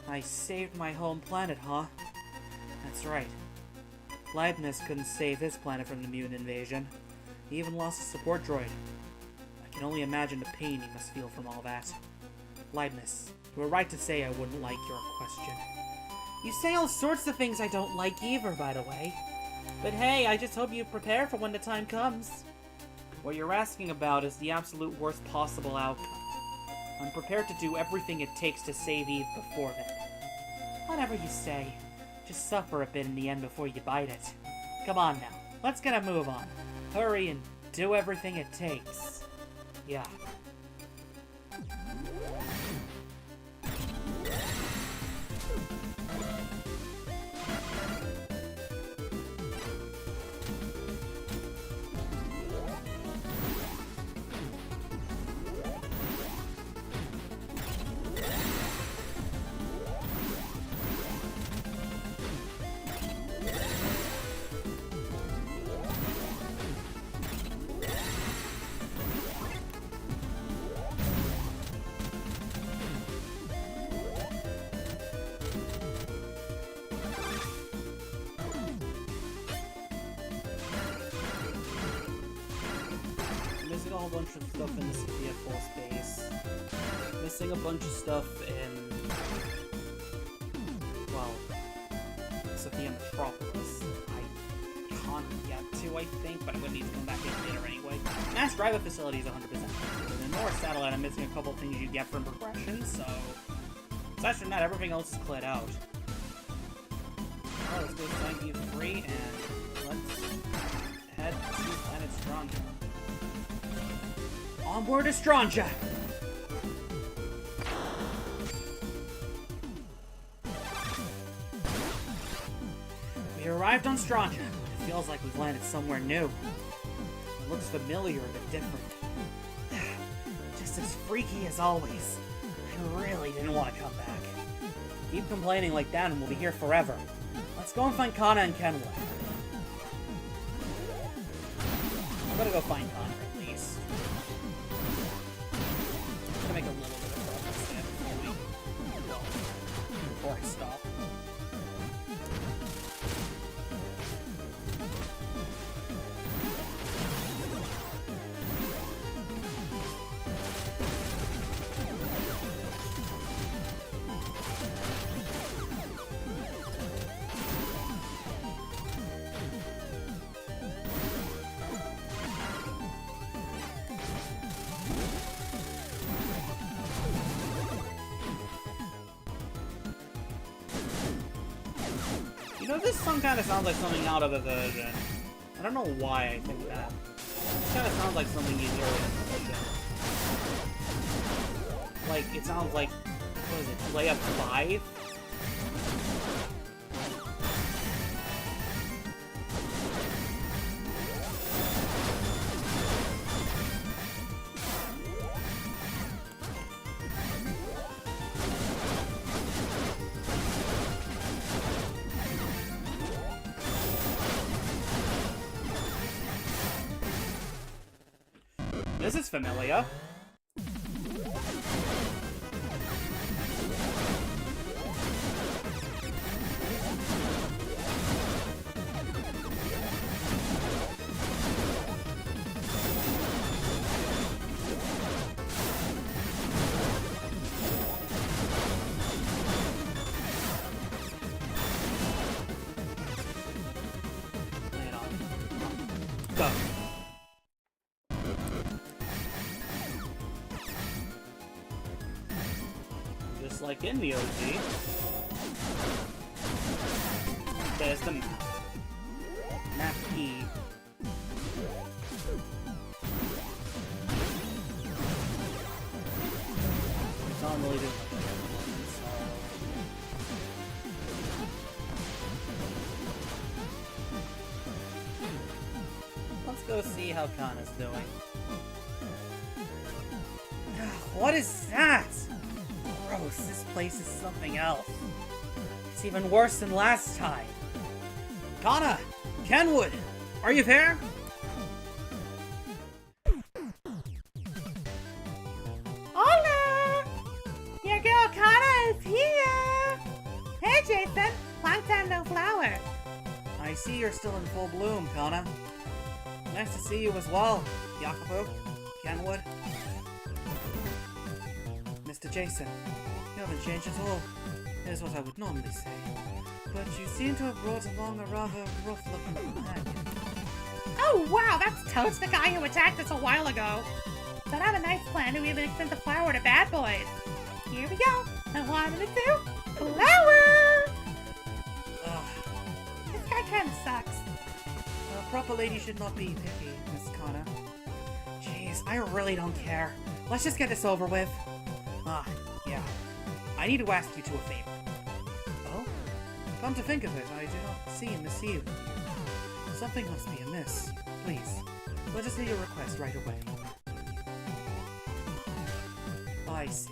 I saved my home planet, huh? That's right. Leibniz couldn't save his planet from the mutant invasion. He even lost a support droid. I can only imagine the pain he must feel from all that. Leibniz, you were right to say I wouldn't like your question. You say all sorts of things I don't like either, by the way. But hey, I just hope you prepare for when the time comes. What you're asking about is the absolute worst possible outcome. I'm prepared to do everything it takes to save Eve before then. Whatever you say, just suffer a bit in the end before you bite it. Come on now, let's get a move on. Hurry and do everything it takes. Yeah. Missing a whole bunch of stuff in the Sophia Force base. Missing a bunch of stuff in, well, Sophia Metropolis. I can't get to, I think, but I'm gonna need to come back in later anyway. Mass driver facility is 100%. The North satellite, I'm missing a couple things you get from progression, so... Aside from that, everything else is cleared out. Alright, let's go to Planet BMZ3, and let's head to Planet Stranja. Onboard to Stranja! We arrived on Stranja. It feels like we've landed somewhere new. It looks familiar but different. Just as freaky as always. I really didn't want to come back. Keep complaining like that and we'll be here forever. Let's go and find Kana and Kenwood. I'm gonna go find Kana at least. I'm gonna make a little bit of progress there before I stop. You know, this song kind of sounds like something out of the version. I don't know why I think that. It kind of sounds like something you hear in the version. Like, it sounds like, what is it, Layup 5? This is familiar. Lay it on. Go. Just like in the OG. There's the map. Map E. It's not really doing Let's go see how Kana's doing. What is that? Gross, this place is something else. It's even worse than last time. Kana! Kenwood! Are you there? Hola! Your girl Kana is here! Hey, Jason! Long time no flower. I see you're still in full bloom, Kana. Nice to see you as well, Jacopo, Kenwood. Mr. Jason, you haven't changed at all. Here's what I would normally say. But you seem to have brought along a rather rough-looking companion. Oh, wow, that's Toast, the guy who attacked us a while ago. But I have a nice plan to even extend the flower to bad boys. Here we go. And 1 and 2. Flower! Ugh. This guy kinda sucks. A proper lady should not be picky, Miss Kana. Jeez, I really don't care. Let's just get this over with. Yeah. I need to ask you a favor. Oh? Come to think of it, I do not seem to see you. Something must be amiss. Please, let us hear your request right away. I see.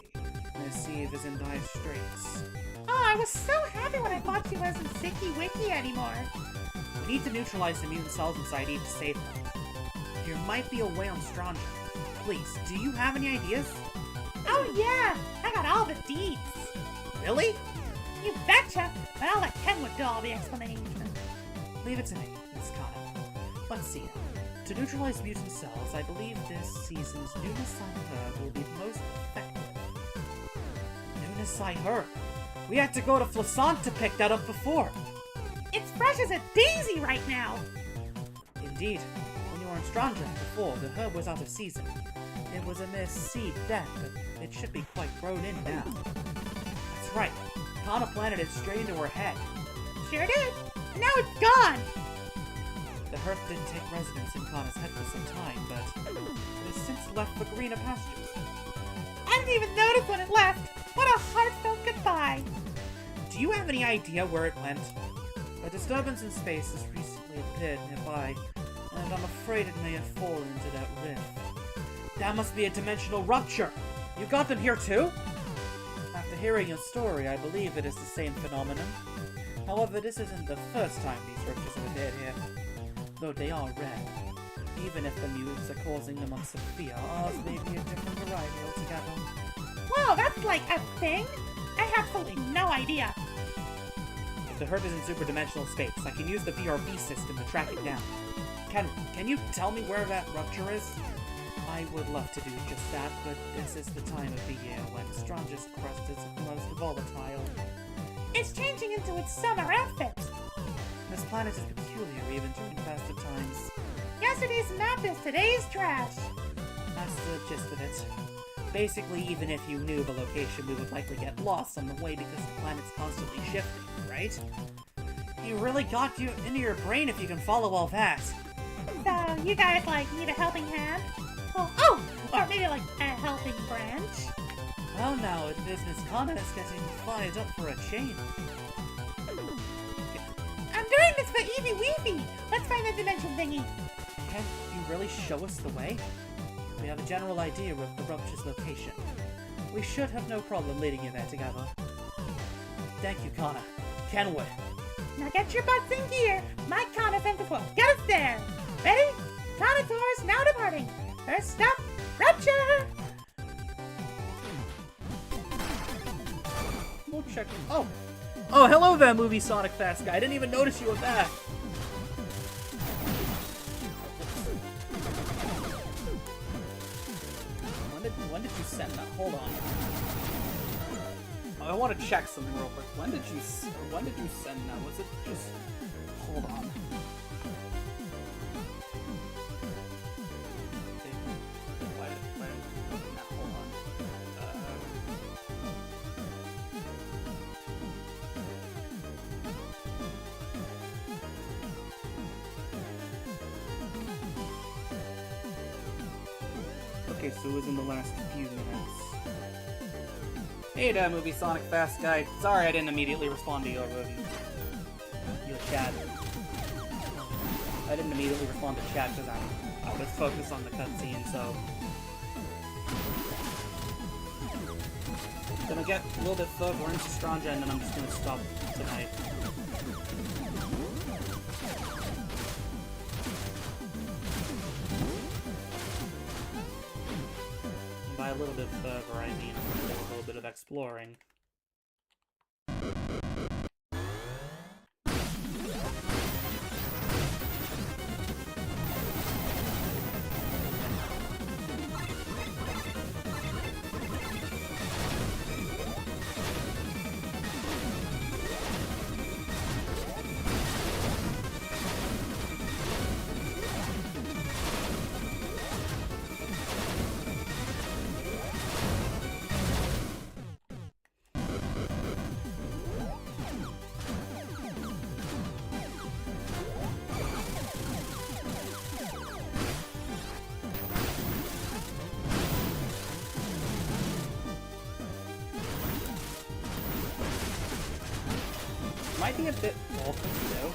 Miss Eve is in dire straits. Oh, I was so happy when I thought she wasn't Sicky Wicky anymore. We need to neutralize the mutant cells inside Eve to save her. There might be a way on Stranja. Please, do you have any ideas? Oh yeah, I got all the deeds. Really? You betcha, but I'll let Kenwood do all the explanation. Leave it to me, Miss Kana. Let's see now. To neutralize mutant cells, I believe this season's Nunasai herb will be the most effective. Nunasai herb? We had to go to Flissant to pick that up before. It's fresh as a daisy right now. Indeed, when you were in Strandra before, the herb was out of season. It was a mere seed then, but it should be quite grown in now. That's right. Kana planted it straight into her head. Sure did. And now it's gone. The herb did take residence in Kana's head for some time, but it has since left for greener pastures. I didn't even notice when it left. What a heartfelt goodbye. Do you have any idea where it went? A disturbance in space has recently appeared nearby, and I'm afraid it may have fallen into that rift. That must be a dimensional rupture! You got them here too? After hearing your story, I believe it is the same phenomenon. However, this isn't the first time these ruptures have appeared here, though they are rare. Even if the mutants are causing them on Sophia, ours may be a different variety altogether. Whoa, that's like a thing? I have absolutely no idea. If the herb is in superdimensional space, I can use the VRB system to track it down. Can you tell me where that rupture is? I would love to do just that, but this is the time of the year when Strandra's crust is most volatile. It's changing into its summer outfit. This planet is peculiar even during the best of times. Yesterday's map is today's trash. That's the gist of it. Basically, even if you knew the location, we would likely get lost on the way because the planet's constantly shifting, right? You really got you into your brain if you can follow all that. So, you guys, like, need a helping hand? Oh, or maybe, like, a helping branch? Well, now, it is Miss Kana is getting fired up for a change. I'm doing this for Eevee Weevee! Let's find the dimension thingy. Can you really show us the way? We have a general idea of the rupture's location. We should have no problem leading you there together. Thank you, Kana. Kenwood. Now get your butts in gear. My Kana sensors will get us there. Ready? Connoisseurs now departing. First stop, Rupture! We'll check. Oh, hello there, Movie Sonic Fast Guy. I didn't even notice you were back. When did you send that? Hold on. I want to check something real quick. When did you send that? Was it just? Hold on. Hold on. Okay, so it was in the last few minutes. Hey there, Movie Sonic Fast Guy. Sorry I didn't immediately respond to your chat. I didn't immediately respond to chat because I was focused on the cutscene, so... Gonna get a little bit further into Strandra and then I'm just gonna stop tonight. By a little bit further, I mean a little bit of exploring. Might be a bit awful, though.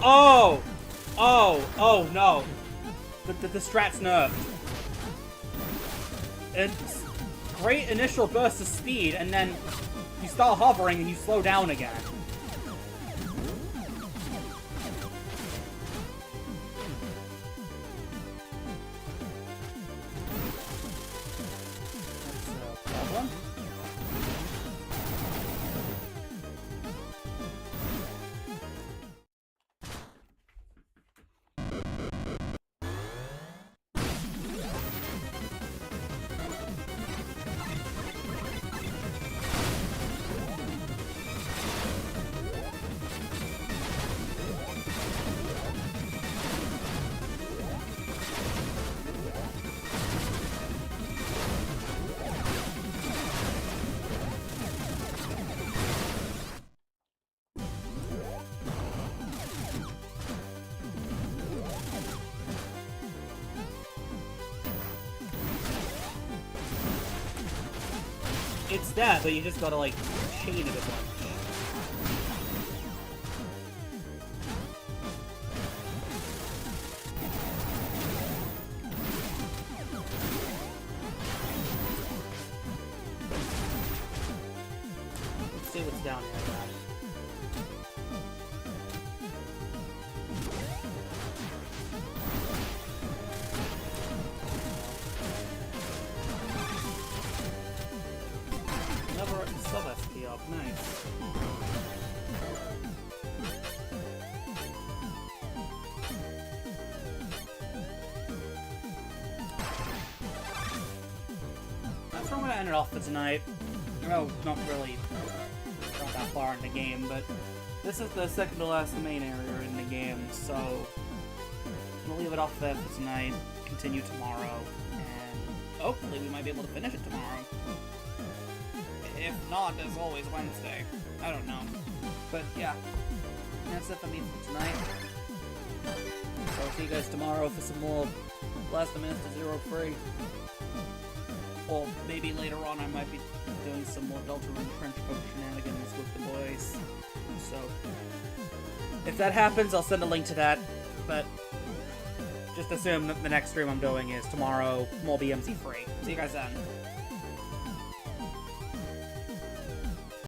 Ow! Oh no! The strat's nerfed. It's great initial burst of speed, and then you start hovering and you slow down again. That's a problem. it's that, but you just gotta, like, chain it a bunch. Let's see what's down here, man. Never sub-SP up, nice. That's where I'm gonna end it off for tonight. Well, not really, not that far in the game, but this is the second to last main area in the game, so I'm gonna leave it off there for tonight, continue tomorrow, and hopefully we might be able to finish it tomorrow. If not, there's always Wednesday. I don't know. But yeah, that's it for me for tonight. So I'll see you guys tomorrow for some more Blast the Master 03. Or maybe later on I might be doing some more Delta Rune Trench Coat shenanigans with the boys. So, if that happens, I'll send a link to that. But just assume that the next stream I'm doing is tomorrow, more BMZ3. See you guys then.